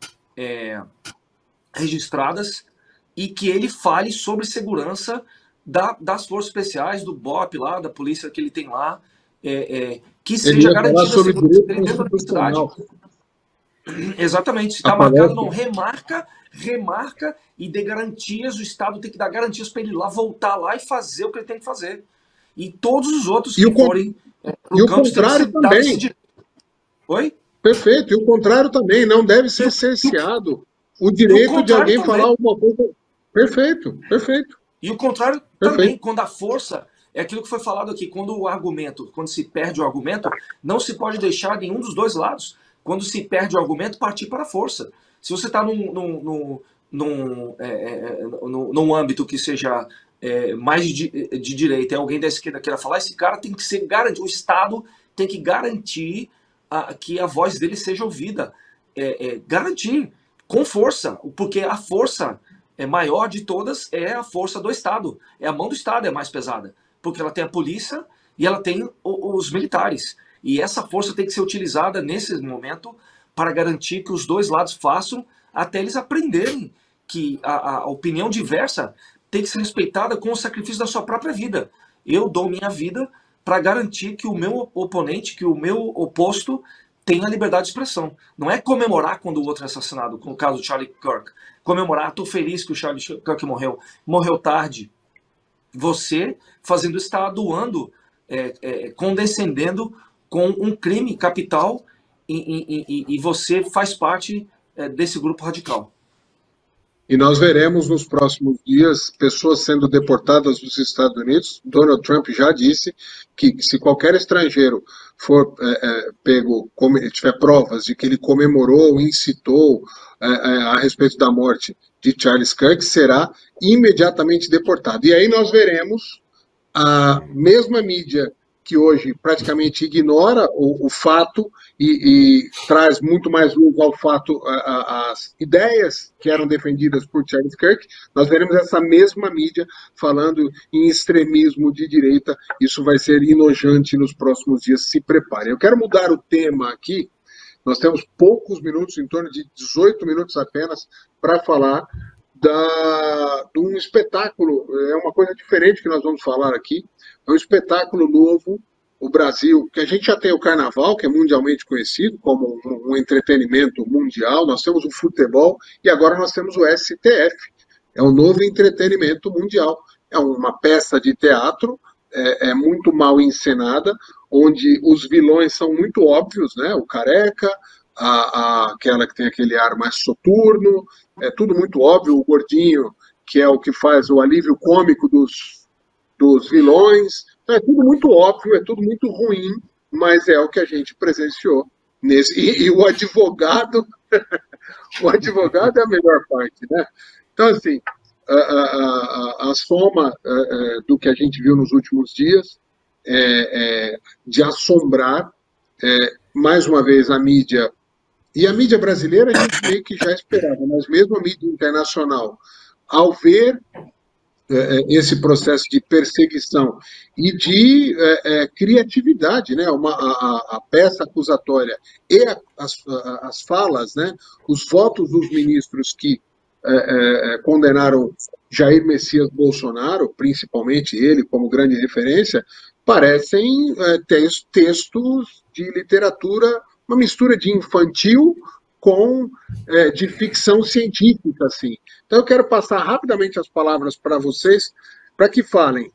registradas, e que ele fale sobre segurança das forças especiais, do BOP lá, da polícia que ele tem lá, que seja garantida a segurança dele dentro da universidade. Exatamente, se está marcado, não, remarca e dê garantias, o Estado tem que dar garantias para ele ir lá, voltar lá e fazer o que ele tem que fazer. E todos os outros que forem e o contrário também. Oi? Perfeito, e o contrário também, não deve ser cerceado o direito de alguém falar alguma coisa. Perfeito. E o contrário também, quando a força, é aquilo que foi falado aqui, quando se perde o argumento, não se pode deixar nenhum dos dois lados. Quando se perde o argumento, partir para a força. Se você está num âmbito que seja mais de direita, e alguém da esquerda queira falar, esse cara tem que ser garantido, o Estado tem que garantir que a voz dele seja ouvida. garantir com força, porque a força maior de todas é a força do Estado. A mão do Estado é mais pesada, porque ela tem a polícia e ela tem os militares. E essa força tem que ser utilizada nesse momento para garantir que os dois lados façam até eles aprenderem que a opinião diversa tem que ser respeitada com o sacrifício da sua própria vida. Eu dou minha vida para garantir que o meu oponente, que o meu oposto tenha liberdade de expressão. Não é comemorar quando o outro é assassinado, como o caso do Charlie Kirk. Comemorar, estou feliz que o Charlie Kirk morreu. Morreu tarde. Você fazendo isso está doando, condescendendo com um crime capital e você faz parte desse grupo radical. E nós veremos nos próximos dias pessoas sendo deportadas dos Estados Unidos. Donald Trump já disse que se qualquer estrangeiro for pego, tiver provas de que ele comemorou, incitou a respeito da morte de Charles Kirk, será imediatamente deportado. E aí nós veremos a mesma mídia que hoje praticamente ignora o fato e traz muito mais luz ao fato, as ideias que eram defendidas por Charles Kirk. Nós veremos essa mesma mídia falando em extremismo de direita. Isso vai ser enojante nos próximos dias, se preparem. Eu quero mudar o tema aqui. Nós temos poucos minutos, em torno de 18 minutos apenas, para falar de um espetáculo. É uma coisa diferente que nós vamos falar aqui. É um espetáculo novo, o Brasil, que a gente já tem o Carnaval, que é mundialmente conhecido como um entretenimento mundial, nós temos o futebol e agora nós temos o STF, é um novo entretenimento mundial. É uma peça de teatro, muito mal encenada, onde os vilões são muito óbvios, né? O Careca, aquela que tem aquele ar mais soturno, é tudo muito óbvio, o Gordinho, que é o que faz o alívio cômico dos vilões. Então, é tudo muito óbvio, é tudo muito ruim, mas é o que a gente presenciou nesse. E o advogado, o advogado é a melhor parte, né? Então, assim, a soma do que a gente viu nos últimos dias de assombrar, mais uma vez, a mídia. E a mídia brasileira a gente meio que já esperava, mas mesmo a mídia internacional, ao ver esse processo de perseguição e de criatividade, né? A peça acusatória e as falas, né? Os votos dos ministros que condenaram Jair Messias Bolsonaro, principalmente ele como grande referência, parecem textos de literatura, uma mistura de infantil com de ficção científica, assim. Então eu quero passar rapidamente as palavras para vocês, para que falem.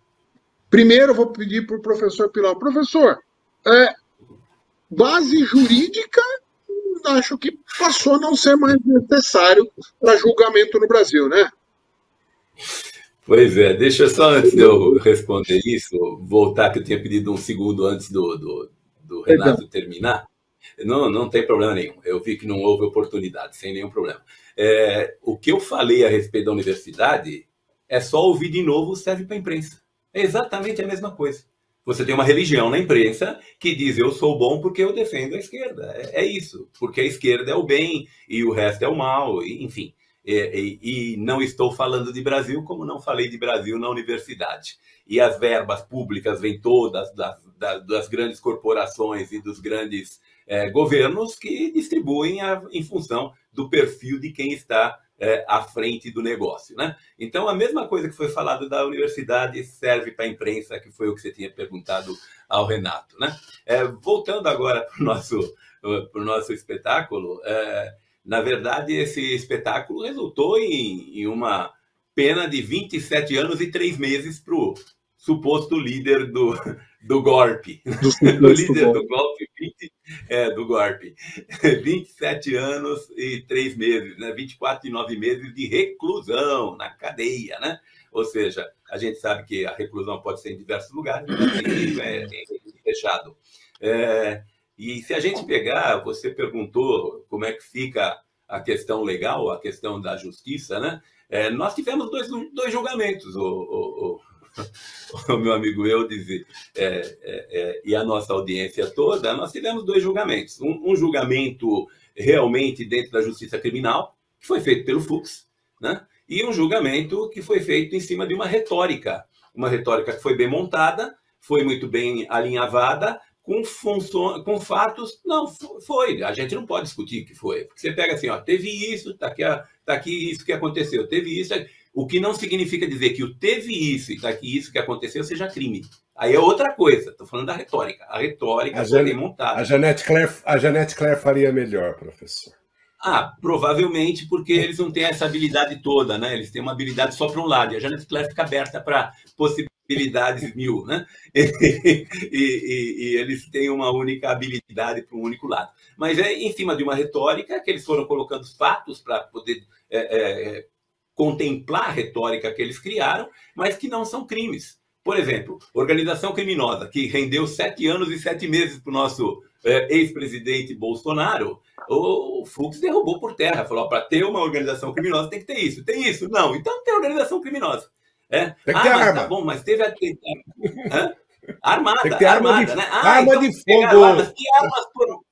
Primeiro eu vou pedir para o professor Pilão. Professor, base jurídica, acho que passou a não ser mais necessário para julgamento no Brasil, né? Pois é, deixa só, antes de eu responder isso, voltar, que eu tinha pedido um segundo antes do Renato terminar. Não tem problema nenhum. Eu vi que não houve oportunidade, sem nenhum problema. O que eu falei a respeito da universidade é só ouvir de novo, serve para a imprensa. É exatamente a mesma coisa. Você tem uma religião na imprensa que diz eu sou bom porque eu defendo a esquerda. É isso. Porque a esquerda é o bem e o resto é o mal, enfim. E não estou falando de Brasil como não falei de Brasil na universidade. E as verbas públicas vêm todas das grandes corporações e dos grandes governos que distribuem em função do perfil de quem está à frente do negócio, né? Então, a mesma coisa que foi falado da universidade serve para a imprensa, que foi o que você tinha perguntado ao Renato, né? Voltando agora para o nosso espetáculo, na verdade, esse espetáculo resultou em uma pena de 27 anos e 3 meses para o suposto líder do golpe. Do líder do golpe, do golpe. 27 anos e 3 meses, né? 24 e 9 meses de reclusão na cadeia, né? Ou seja, a gente sabe que a reclusão pode ser em diversos lugares, mas é fechado. E se a gente pegar, você perguntou como é que fica a questão legal, a questão da justiça, né? Nós tivemos dois julgamentos, o meu amigo Eudes e a nossa audiência toda. Nós tivemos 2 julgamentos. Um julgamento realmente dentro da justiça criminal, que foi feito pelo Fux, né? E um julgamento que foi feito em cima de uma retórica que foi bem montada, foi muito bem alinhavada, com fatos. Não, foi. A gente não pode discutir que foi. Porque você pega assim, ó, teve isso, tá aqui isso que aconteceu, teve isso. O que não significa dizer que o teve isso e tá aqui isso que aconteceu seja crime. Aí é outra coisa. Estou falando da retórica. A retórica foi bem montada. A Janete Claire faria melhor, professor. Provavelmente porque eles não têm essa habilidade toda, né? Eles têm uma habilidade só para um lado. E a Janete Claire fica aberta para possibilidades mil, né? E eles têm uma única habilidade para um único lado. Mas é em cima de uma retórica que eles foram colocando os fatos para poder contemplar a retórica que eles criaram, mas que não são crimes. Por exemplo, organização criminosa, que rendeu 7 anos e 7 meses para o nosso ex-presidente Bolsonaro, o Fux derrubou por terra. Falou, para ter uma organização criminosa tem que ter isso. Tem isso? Não. Então tem organização criminosa. Tem que ter arma. Tá bom, mas teve armada. Tem que ter armada, né? Arma então de fogo. Armas. Que armas foram?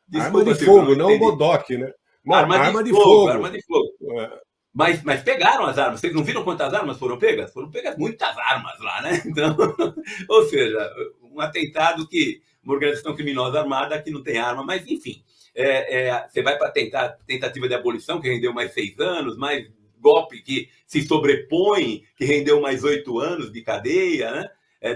Desculpa, arma de fogo, não Bodoc, né? Não, arma de fogo. Arma de fogo. Mas pegaram as armas. Vocês não viram quantas armas foram pegas? Foram pegas muitas armas lá, né? Então, ou seja, um atentado uma organização criminosa armada que não tem arma, mas enfim. Você vai para tentativa de abolição, que rendeu mais 6 anos, mais golpe que se sobrepõe, que rendeu mais 8 anos de cadeia, né?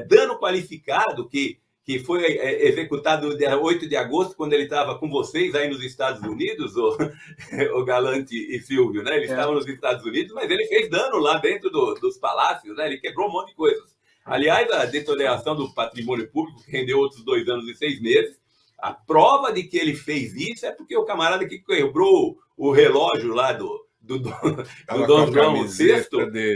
Dano qualificado, que foi executado dia 8 de agosto, quando ele estava com vocês aí nos Estados Unidos, o Galante e Silvio, né? Eles estavam nos Estados Unidos, mas ele fez dano lá dentro dos palácios, né? Ele quebrou um monte de coisas. Aliás, a deterioração do patrimônio público, que rendeu outros 2 anos e 6 meses, a prova de que ele fez isso é porque o camarada que quebrou o relógio lá do Dom João VI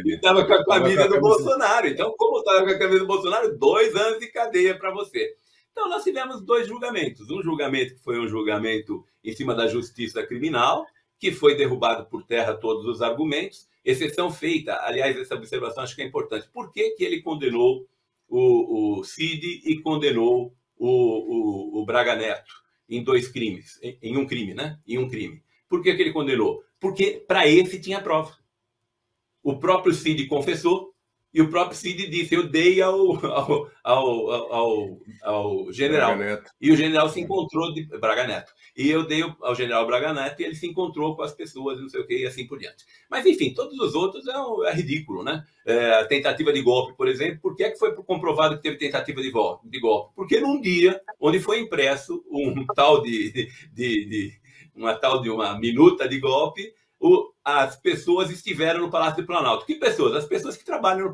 estava com a camisa do Bolsonaro. Então, como estava com a camisa do Bolsonaro, 2 anos de cadeia para você. Então, nós tivemos 2 julgamentos. Um julgamento que foi um julgamento em cima da justiça criminal, que foi derrubado por terra todos os argumentos, exceção feita. Aliás, essa observação acho que é importante. Por que ele condenou o Cid e condenou o Braga Neto em 2 crimes? Em um crime, né? Em um crime. Por que ele condenou? Porque para esse tinha prova. O próprio Cid confessou e o próprio Cid disse, eu dei ao general. E o general se encontrou de Braga Neto. E eu dei ao general Braga Neto e ele se encontrou com as pessoas, não sei o que, e assim por diante. Mas, enfim, todos os outros é ridículo, né? A tentativa de golpe, por exemplo, por que foi comprovado que teve tentativa de golpe? Porque num dia onde foi impresso uma minuta de golpe, as pessoas estiveram no Palácio do Planalto. Que pessoas? As pessoas que trabalham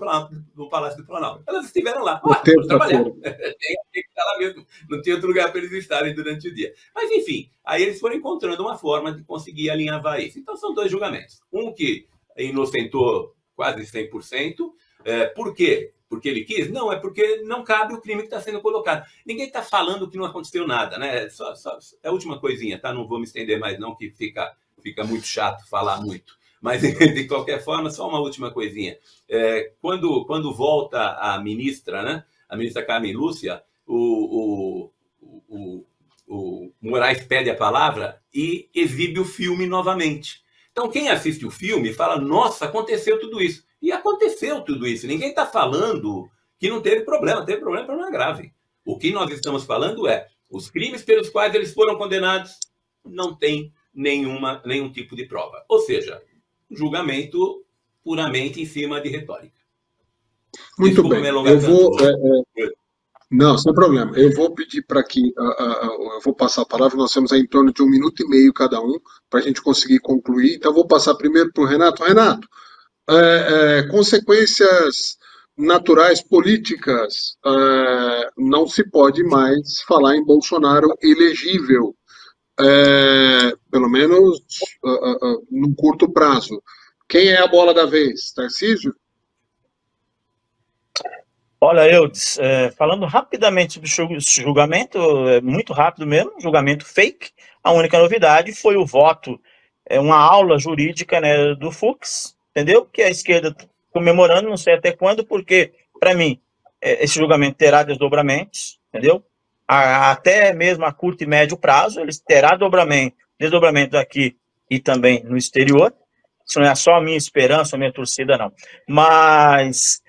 no Palácio do Planalto. Elas estiveram lá. Trabalhar. Tem que estar lá mesmo. Não tinha outro lugar para eles estarem durante o dia. Mas, enfim, aí eles foram encontrando uma forma de conseguir alinhavar isso. Então, são 2 julgamentos. Um que inocentou quase 100%. Por quê? Porque ele quis? Não, é porque não cabe o crime que está sendo colocado. Ninguém está falando que não aconteceu nada, né? Só a última coisinha, tá? Não vou me estender mais, não, que fica muito chato falar muito. Mas, de qualquer forma, só uma última coisinha. Quando volta a ministra, né? A ministra Carmen Lúcia, o Moraes pede a palavra e exibe o filme novamente. Então, quem assiste o filme fala, nossa, aconteceu tudo isso. E aconteceu tudo isso. Ninguém está falando que não teve problema. Teve problema grave. O que nós estamos falando é os crimes pelos quais eles foram condenados não tem nenhum tipo de prova. Ou seja, julgamento puramente em cima de retórica. Muito bem. Eu vou... Não, sem problema. Eu vou pedir para que... eu vou passar a palavra, nós temos aí em torno de 1 minuto e meio cada um, para a gente conseguir concluir. Então, eu vou passar primeiro para o Renato. Renato, consequências naturais políticas, não se pode mais falar em Bolsonaro elegível, pelo menos num curto prazo. Quem é a bola da vez? Tarcísio? Olha, Eudes, falando rapidamente sobre esse julgamento, muito rápido mesmo, julgamento fake. A única novidade foi o voto, uma aula jurídica, né, do Fux, entendeu? Que a esquerda comemorando, não sei até quando, porque, para mim, esse julgamento terá desdobramentos, entendeu? até mesmo a curto e médio prazo, eles terá desdobramento aqui e também no exterior. Isso não é só a minha esperança, a minha torcida, não. Mas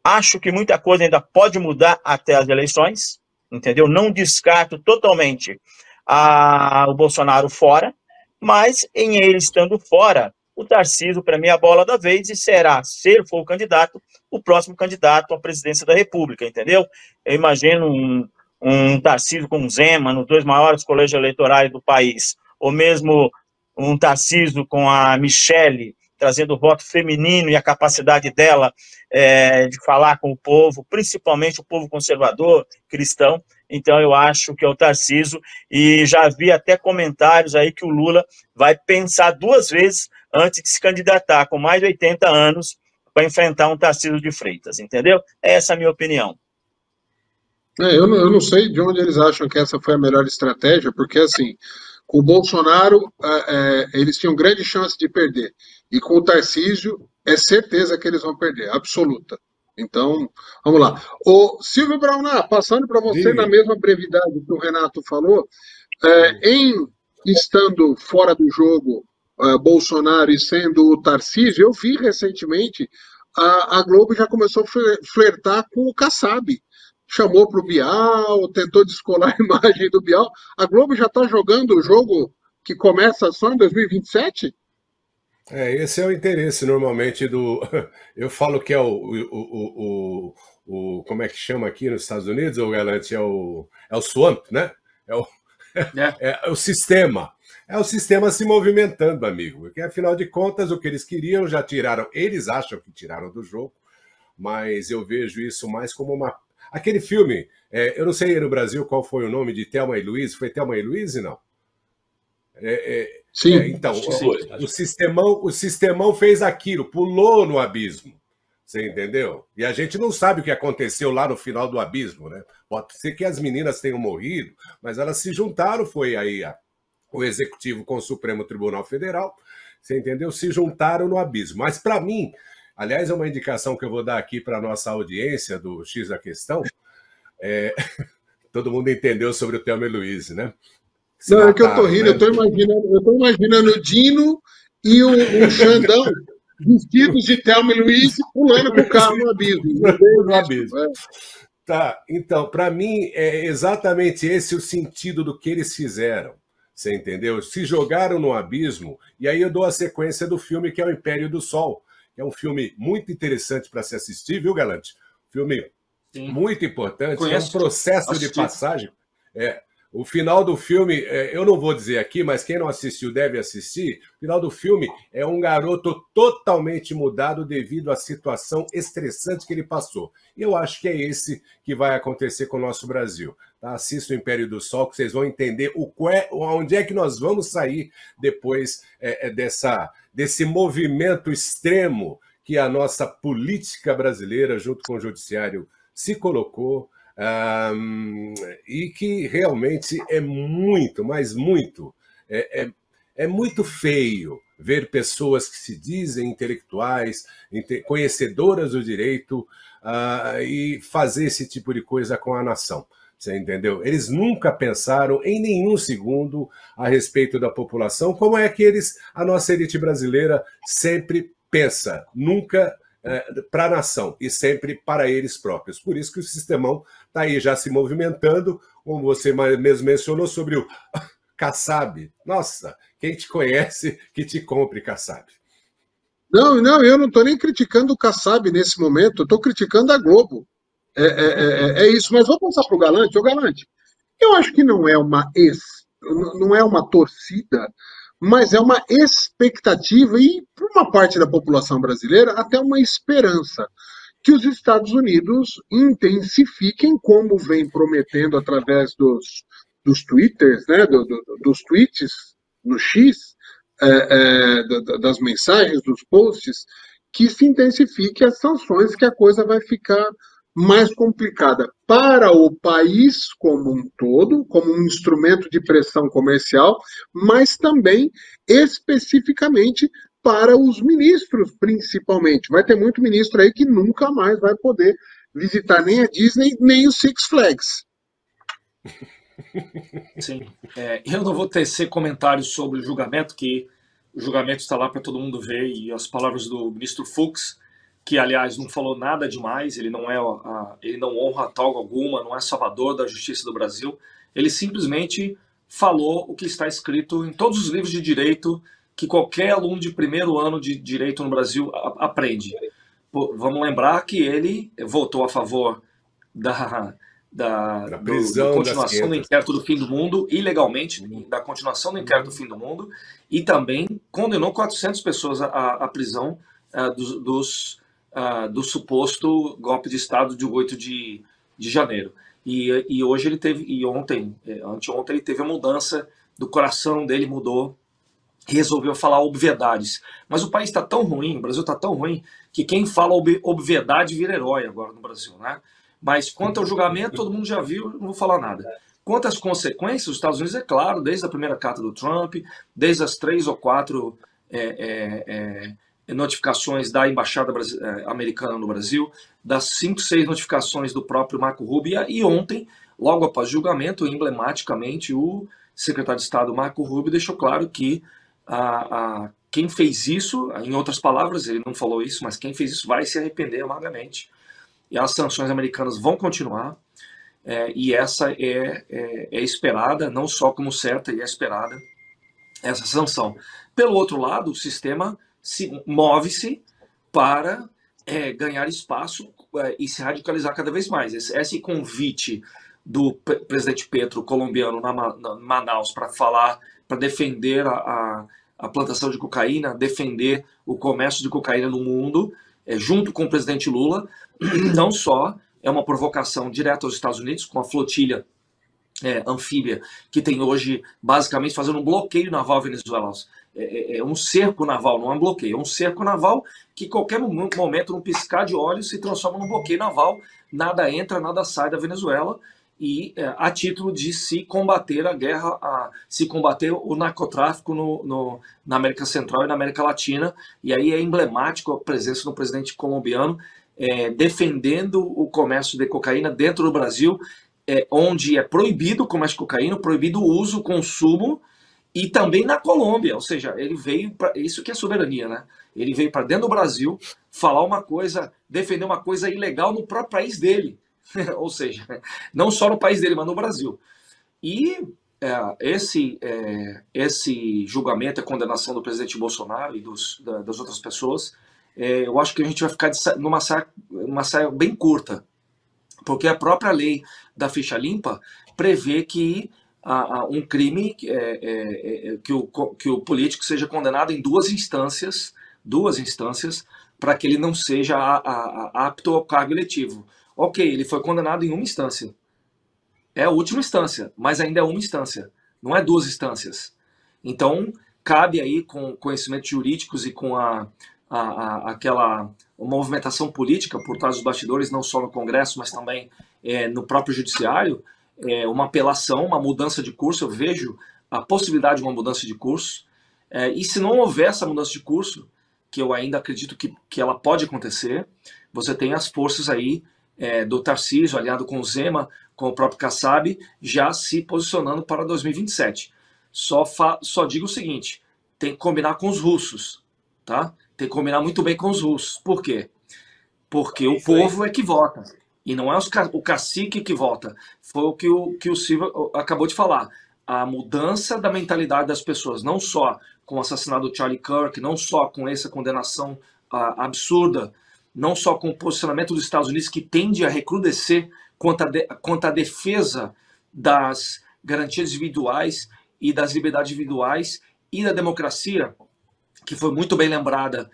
acho que muita coisa ainda pode mudar até as eleições, entendeu? Não descarto totalmente o Bolsonaro fora, mas em ele estando fora, o Tarcísio, para mim, é a bola da vez e será, se ele for o candidato, o próximo candidato à presidência da República, entendeu? Eu imagino um Tarcísio com Zema, nos 2 maiores colégios eleitorais do país, ou mesmo um Tarcísio com a Michelle, trazendo o voto feminino e a capacidade dela de falar com o povo, principalmente o povo conservador, cristão. Então, eu acho que é o Tarcísio, e já vi até comentários aí que o Lula vai pensar 2 vezes antes de se candidatar, com mais de 80 anos, para enfrentar um Tarcísio de Freitas, entendeu? Essa é a minha opinião. Eu não sei de onde eles acham que essa foi a melhor estratégia, porque assim, com o Bolsonaro, eles tinham grande chance de perder. E com o Tarcísio, é certeza que eles vão perder, absoluta. Então, vamos lá. O Silvio Brauná, passando para você na mesma brevidade que o Renato falou, em estando fora do jogo Bolsonaro e sendo o Tarcísio, eu vi recentemente a Globo já começou a flertar com o Kassab. Chamou para o Bial, tentou descolar a imagem do Bial. A Globo já está jogando o jogo que começa só em 2027? Esse é o interesse normalmente do... Eu falo que é o como é que chama aqui nos Estados Unidos, o Galante? É o swamp, né? É o sistema. É o sistema se movimentando, amigo. Porque, afinal de contas, o que eles queriam já tiraram. Eles acham que tiraram do jogo, mas eu vejo isso mais como uma... Aquele filme, eu não sei no Brasil qual foi o nome de Thelma e Louise. Foi Thelma e Louise, não? Sim. Então, o sistemão fez aquilo, pulou no abismo. Você entendeu? E a gente não sabe o que aconteceu lá no final do abismo, né? Pode ser que as meninas tenham morrido, mas elas se juntaram, foi aí o Executivo com o Supremo Tribunal Federal, você entendeu? Se juntaram no abismo. Mas, para mim, aliás, é uma indicação que eu vou dar aqui para a nossa audiência do X da Questão. Todo mundo entendeu sobre o Thelma e Louise, né? Não, é que eu tô rindo, né? eu tô imaginando o Dino e o Xandão vestidos de Thelma e Louise pulando com o carro no abismo. No abismo. Tá, então, para mim, é exatamente esse o sentido do que eles fizeram. Você entendeu? Se jogaram no abismo, e aí eu dou a sequência do filme, que é o Império do Sol, que é um filme muito interessante para se assistir, viu, Galante? Filme muito importante, é um processo de passagem. O final do filme, eu não vou dizer aqui, mas quem não assistiu deve assistir. O final do filme é um garoto totalmente mudado devido à situação estressante que ele passou. E eu acho que é esse que vai acontecer com o nosso Brasil. Tá? Assista o Império do Sol, que vocês vão entender onde é que nós vamos sair depois desse movimento extremo que a nossa política brasileira, junto com o judiciário, se colocou. E que realmente é muito, mas muito, é muito feio ver pessoas que se dizem intelectuais, conhecedoras do direito, e fazer esse tipo de coisa com a nação. Você entendeu? Eles nunca pensaram em nenhum segundo a respeito da população, como é que a nossa elite brasileira sempre pensa, nunca para a nação e sempre para eles próprios. Por isso que o sistemão está aí já se movimentando, como você mesmo mencionou, sobre o Kassab. Nossa, quem te conhece que te compre Kassab. Não, eu não estou nem criticando o Kassab nesse momento, eu estou criticando a Globo. É isso, mas vou passar para o Galante. Ô, Galante, eu acho que não é uma torcida, mas é uma expectativa e, por uma parte da população brasileira, até uma esperança que os Estados Unidos intensifiquem, como vem prometendo através dos twitters, né, dos tweets no X, das mensagens, dos posts, que se intensifique as sanções, que a coisa vai ficar mais complicada para o país como um todo, como um instrumento de pressão comercial, mas também especificamente para os ministros, principalmente. Vai ter muito ministro aí que nunca mais vai poder visitar nem a Disney, nem o Six Flags. Sim. Eu não vou tecer comentários sobre o julgamento, que o julgamento está lá para todo mundo ver, e as palavras do ministro Fux, que, aliás, não falou nada demais, ele não ele não honra toga alguma, não é salvador da justiça do Brasil, ele simplesmente falou o que está escrito em todos os livros de direito que qualquer aluno de primeiro ano de direito no Brasil aprende. Vamos lembrar que ele votou a favor da continuação do inquérito do fim do mundo, ilegalmente, da continuação do inquérito do fim do mundo, e também condenou 400 pessoas à prisão do suposto golpe de Estado de 8 de janeiro. E hoje ele teve, anteontem ele teve a mudança do coração dele, mudou, resolveu falar obviedades. Mas o país está tão ruim, o Brasil está tão ruim, que quem fala obviedade vira herói agora no Brasil, né? Mas quanto ao julgamento, todo mundo já viu, não vou falar nada. Quanto às consequências, os Estados Unidos, é claro, desde a primeira carta do Trump, desde as 3 ou 4 notificações da Embaixada Americana no Brasil, das 5, 6 notificações do próprio Marco Rubio, e ontem, logo após o julgamento, emblematicamente, o secretário de Estado Marco Rubio deixou claro que quem fez isso, em outras palavras, ele não falou isso, mas quem fez isso vai se arrepender amargamente. E as sanções americanas vão continuar, e essa é esperada, não só como certa, e é esperada essa sanção. Pelo outro lado, o sistema move-se para ganhar espaço e se radicalizar cada vez mais. Esse convite do presidente Petro, colombiano, na Manaus, para defender a plantação de cocaína, defender o comércio de cocaína no mundo, junto com o presidente Lula, não só é uma provocação direta aos Estados Unidos, com a flotilha anfíbia, que tem hoje, basicamente, fazendo um bloqueio naval à Venezuela. É um cerco naval, não é um bloqueio, é um cerco naval que, qualquer momento, num piscar de olhos, se transforma num bloqueio naval, nada entra, nada sai da Venezuela, e a título de se combater a guerra, se combater o narcotráfico na América Central e na América Latina. E aí é emblemático a presença do presidente colombiano defendendo o comércio de cocaína dentro do Brasil, onde é proibido o comércio de cocaína, proibido o uso, o consumo, e também na Colômbia. Ou seja, ele veio para isso que é soberania, né? Ele veio para dentro do Brasil falar uma coisa, defender uma coisa ilegal no próprio país dele. Ou seja, não só no país dele, mas no Brasil. E esse julgamento, a condenação do presidente Bolsonaro e das outras pessoas, eu acho que a gente vai ficar numa saia bem curta, porque a própria lei da ficha limpa prevê que um crime, que o político seja condenado em duas instâncias, para que ele não seja apto ao cargo eletivo. Ok, ele foi condenado em uma instância. É a última instância, mas ainda é uma instância. Não é 2 instâncias. Então, cabe aí, com conhecimentos jurídicos e com aquela movimentação política por trás dos bastidores, não só no Congresso, mas também no próprio Judiciário, uma apelação, uma mudança de curso. Eu vejo a possibilidade de uma mudança de curso. E se não houver essa mudança de curso, que eu ainda acredito que ela pode acontecer, você tem as forças aí do Tarcísio, aliado com o Zema, com o próprio Kassab, já se posicionando para 2027. Só digo o seguinte, tem que combinar com os russos, tá? Tem que combinar muito bem com os russos. Por quê? Porque o povo é que vota, e não é o cacique que vota. Foi o que o Silva acabou de falar. A mudança da mentalidade das pessoas, não só com o assassinato do Charlie Kirk, não só com essa condenação absurda, não só com o posicionamento dos Estados Unidos, que tende a recrudescer quanto à defesa das garantias individuais e das liberdades individuais e da democracia, que foi muito bem lembrada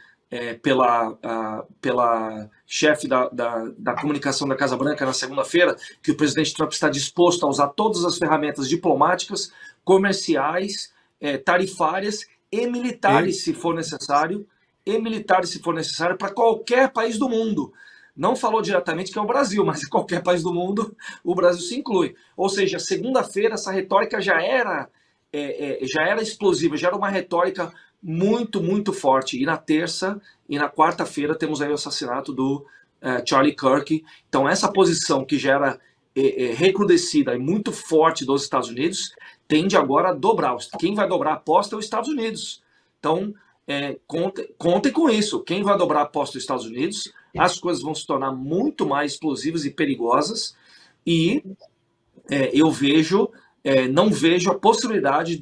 pela chefe da comunicação da Casa Branca na segunda-feira, que o presidente Trump está disposto a usar todas as ferramentas diplomáticas, comerciais, tarifárias e militares, se for necessário, para qualquer país do mundo. Não falou diretamente que é o Brasil, mas em qualquer país do mundo, o Brasil se inclui. Ou seja, segunda-feira essa retórica já era explosiva, já era uma retórica muito, muito forte. E na terça e na quarta-feira temos aí o assassinato do Charlie Kirk. Então essa posição que já era recrudescida e muito forte dos Estados Unidos tende agora a dobrar. Quem vai dobrar a aposta é os Estados Unidos. Então, contem com isso. Quem vai dobrar a aposta dos Estados Unidos, as coisas vão se tornar muito mais explosivas e perigosas. E eu não vejo a possibilidade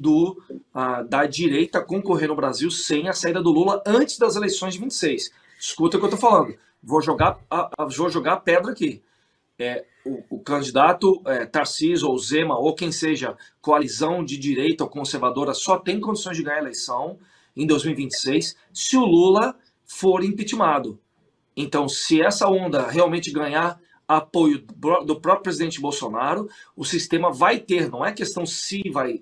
da direita concorrer no Brasil sem a saída do Lula antes das eleições de 26. Escuta o que eu estou falando. Vou jogar a pedra aqui. O candidato Tarcísio ou Zema, ou quem seja, coalizão de direita ou conservadora, só tem condições de ganhar a eleição em 2026 se o Lula for impeachmentado. Então, se essa onda realmente ganhar apoio do próprio presidente Bolsonaro, o sistema vai ter, não é questão se vai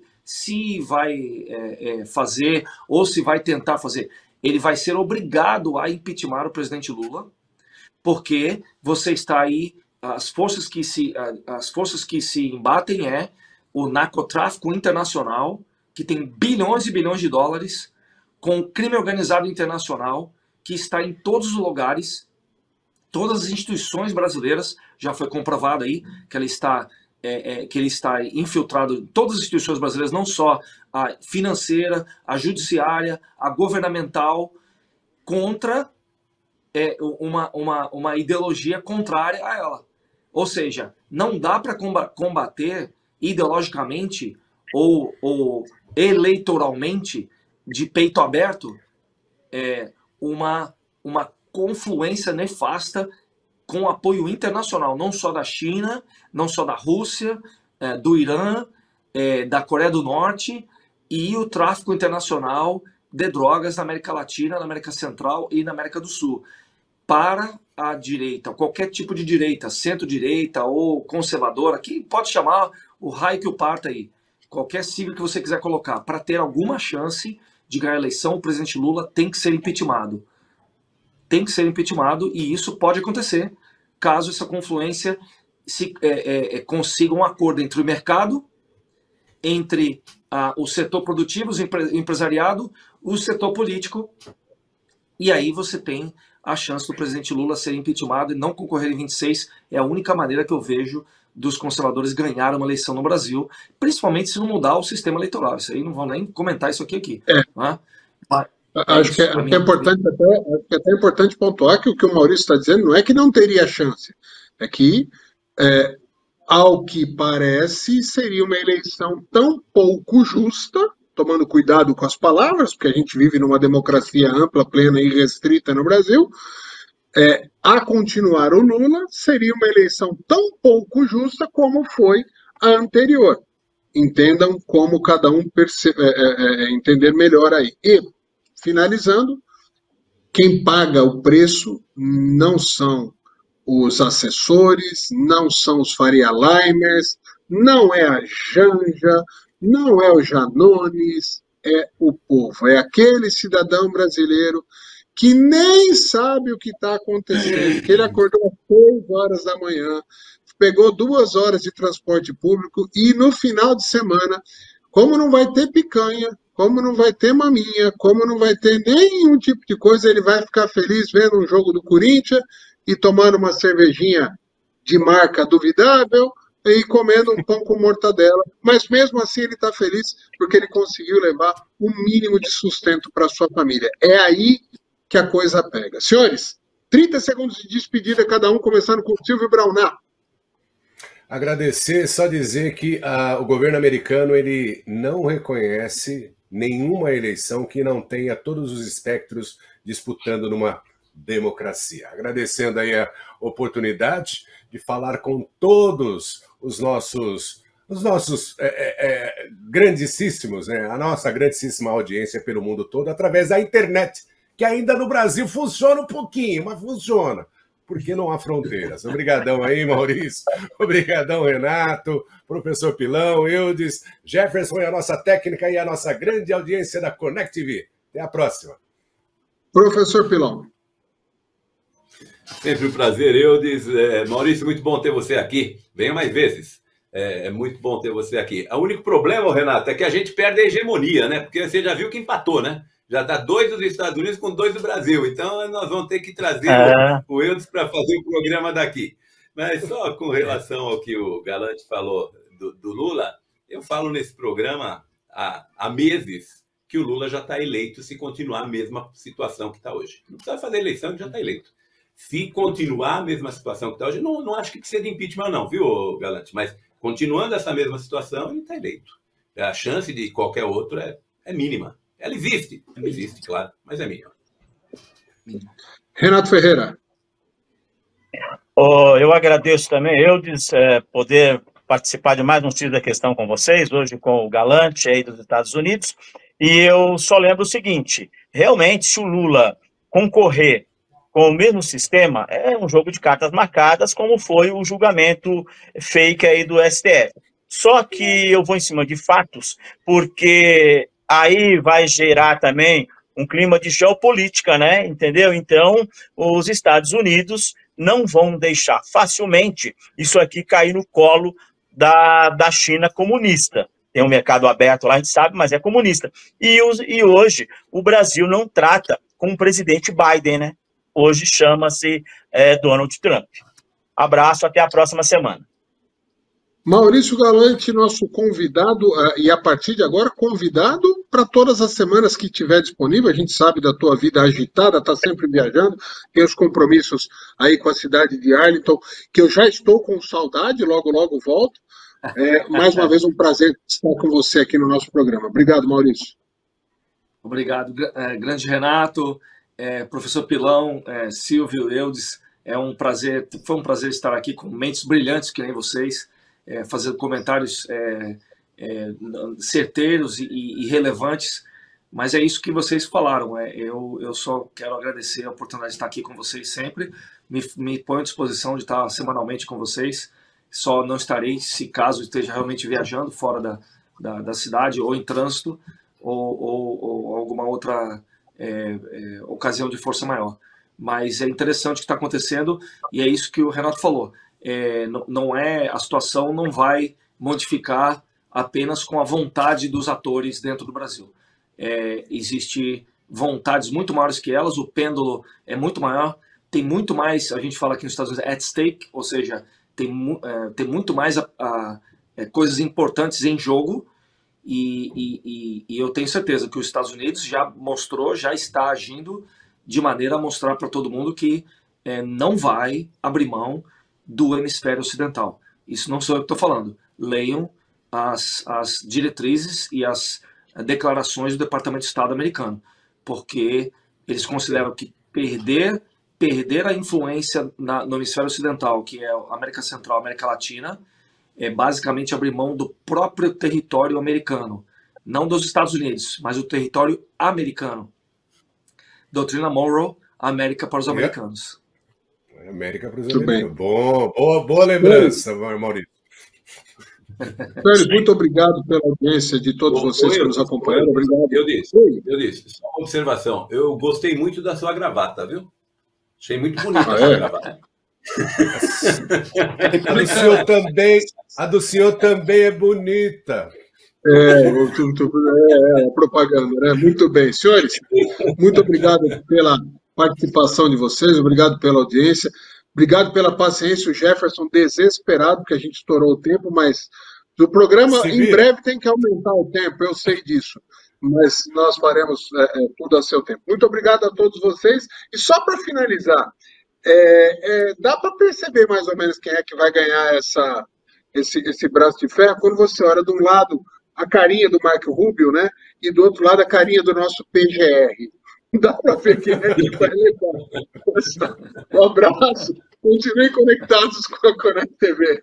fazer ou se vai tentar fazer. Ele vai ser obrigado a impeachmentar o presidente Lula, porque você está aí, as forças que se embatem o narcotráfico internacional, que tem bilhões e bilhões de dólares, com o crime organizado internacional, que está em todos os lugares, todas as instituições brasileiras, já foi comprovado aí que ele está infiltrado em todas as instituições brasileiras, não só a financeira, a judiciária, a governamental, contra uma ideologia contrária a ela. Ou seja, não dá para combater ideologicamente ou eleitoralmente, de peito aberto, uma confluência nefasta com apoio internacional, não só da China, não só da Rússia, do Irã, da Coreia do Norte, e o tráfico internacional de drogas na América Latina, na América Central e na América do Sul. Para a direita, qualquer tipo de direita, centro-direita ou conservadora, que pode chamar o raio que o parta aí, qualquer sigla que você quiser colocar, para ter alguma chance de ganhar a eleição, o presidente Lula tem que ser impeachmentado. Tem que ser impeachmentado, e isso pode acontecer caso essa confluência consiga um acordo entre o mercado, entre o setor produtivo, o empresariado, o setor político, e aí você tem a chance do presidente Lula ser impeachmentado e não concorrer em 26. É a única maneira que eu vejo dos conservadores ganhar uma eleição no Brasil, principalmente se não mudar o sistema eleitoral. Isso aí não vão nem comentar isso aqui. Né? Acho que é importante pontuar que o o Maurício está dizendo não é que não teria chance, é que, ao que parece, seria uma eleição tão pouco justa, tomando cuidado com as palavras, porque a gente vive numa democracia ampla, plena e restrita no Brasil, a continuar o Lula, seria uma eleição tão pouco justa como foi a anterior. Entendam como cada um entender melhor aí. E, finalizando, quem paga o preço não são os assessores, não são os Faria Limers, não é a Janja, não é o Janones, é o povo, é aquele cidadão brasileiro que nem sabe o que está acontecendo, que ele acordou às 6 horas da manhã, pegou 2 horas de transporte público e no final de semana, como não vai ter picanha, como não vai ter maminha, como não vai ter nenhum tipo de coisa, ele vai ficar feliz vendo um jogo do Corinthians e tomando uma cervejinha de marca duvidável e comendo um pão com mortadela. Mas mesmo assim ele está feliz porque ele conseguiu levar o mínimo de sustento para a sua família. É aí que a coisa pega. Senhores, 30 segundos de despedida cada um, começando com o Silvio Braunar. Agradecer, só dizer que o governo americano ele não reconhece nenhuma eleição que não tenha todos os espectros disputando numa democracia. Agradecendo aí a oportunidade de falar com todos os nossos grandíssimos, né? A nossa grandíssima audiência pelo mundo todo, através da internet, que ainda no Brasil funciona um pouquinho, mas funciona, porque não há fronteiras. Obrigadão aí, Maurício. Obrigadão, Renato, professor Pilão, Eudes, Jefferson e a nossa técnica e a nossa grande audiência da Connect TV. Até a próxima. Professor Pilão. Sempre um prazer, Eudes. Maurício, muito bom ter você aqui. Venha mais vezes. É muito bom ter você aqui. O único problema, Renato, é que a gente perde a hegemonia, né? Porque você já viu que empatou, né? Já está 2 dos Estados Unidos com 2 do Brasil. Então, nós vamos ter que trazer o Eudes para fazer o programa daqui. Mas só com relação ao que o Galante falou do Lula, eu falo nesse programa há meses que o Lula já está eleito se continuar a mesma situação que está hoje. Não precisa fazer eleição, que já está eleito. Se continuar a mesma situação que está hoje, não acho que precisa de impeachment não, viu, Galante? Mas continuando essa mesma situação, ele está eleito. A chance de qualquer outro é mínima. Ela existe, claro, mas é mínima. Renato Ferreira. Eu agradeço também, poder participar de mais um X da Questão com vocês, hoje com o Galante aí dos Estados Unidos, e eu só lembro o seguinte, realmente, se o Lula concorrer com o mesmo sistema, é um jogo de cartas marcadas, como foi o julgamento fake aí do STF. Só que eu vou em cima de fatos, porque aí vai gerar também um clima de geopolítica, né? Entendeu? Então, os Estados Unidos não vão deixar facilmente isso aqui cair no colo da China comunista. Tem um mercado aberto lá, a gente sabe, mas é comunista. E hoje o Brasil não trata com o presidente Biden, né? Hoje chama-se Donald Trump. Abraço, até a próxima semana. Maurício Galante, nosso convidado, e a partir de agora, convidado para todas as semanas que estiver disponível. A gente sabe da tua vida agitada, está sempre viajando, tem os compromissos aí com a cidade de Arlington, que eu já estou com saudade, logo, logo volto. Mais uma vez, um prazer estar com você aqui no nosso programa. Obrigado, Maurício. Obrigado, grande Renato, professor Pilão, Silvio, Eudes. Foi um prazer estar aqui com mentes brilhantes que nem vocês, fazendo comentários certeiros e relevantes, mas é isso que vocês falaram. Eu só quero agradecer a oportunidade de estar aqui com vocês sempre, me ponho à disposição de estar semanalmente com vocês, só não estarei se caso esteja realmente viajando fora da cidade, ou em trânsito, ou alguma outra ocasião de força maior. Mas é interessante o que está acontecendo, e é isso que o Renato falou. A situação não vai modificar apenas com a vontade dos atores dentro do Brasil. Existe vontades muito maiores que elas, o pêndulo é muito maior, tem muito mais, a gente fala aqui nos Estados Unidos, at stake, ou seja, tem muito mais coisas importantes em jogo, e eu tenho certeza que os Estados Unidos já está agindo de maneira a mostrar para todo mundo que não vai abrir mão do hemisfério ocidental. Isso não sou eu que estou falando. Leiam as diretrizes e as declarações do Departamento de Estado americano, porque eles consideram que perder a influência no hemisfério ocidental, que é a América Central, América Latina, é basicamente abrir mão do próprio território americano, não dos Estados Unidos, mas do território americano. Doutrina Monroe, América para os americanos. América para os americanos. Boa lembrança, Maurício. Muito obrigado pela audiência de todos vocês que nos acompanharam. Obrigado. Eu disse, só uma observação. Eu gostei muito da sua gravata, viu? Achei muito bonita a sua gravata. A do senhor também é bonita. Propaganda, né? Muito bem. Senhores, muito obrigado pela participação de vocês, obrigado pela audiência, obrigado pela paciência, o Jefferson desesperado, que a gente estourou o tempo, mas o programa em breve tem que aumentar o tempo, eu sei disso, mas nós faremos tudo a seu tempo. Muito obrigado a todos vocês, e só para finalizar, dá para perceber mais ou menos quem é que vai ganhar esse braço de ferro, quando você olha de um lado a carinha do Marco Rubio, né, e do outro lado a carinha do nosso PGR. Dá para ver quem é que vai levar. Um abraço. Continuem conectados com a Connect TV.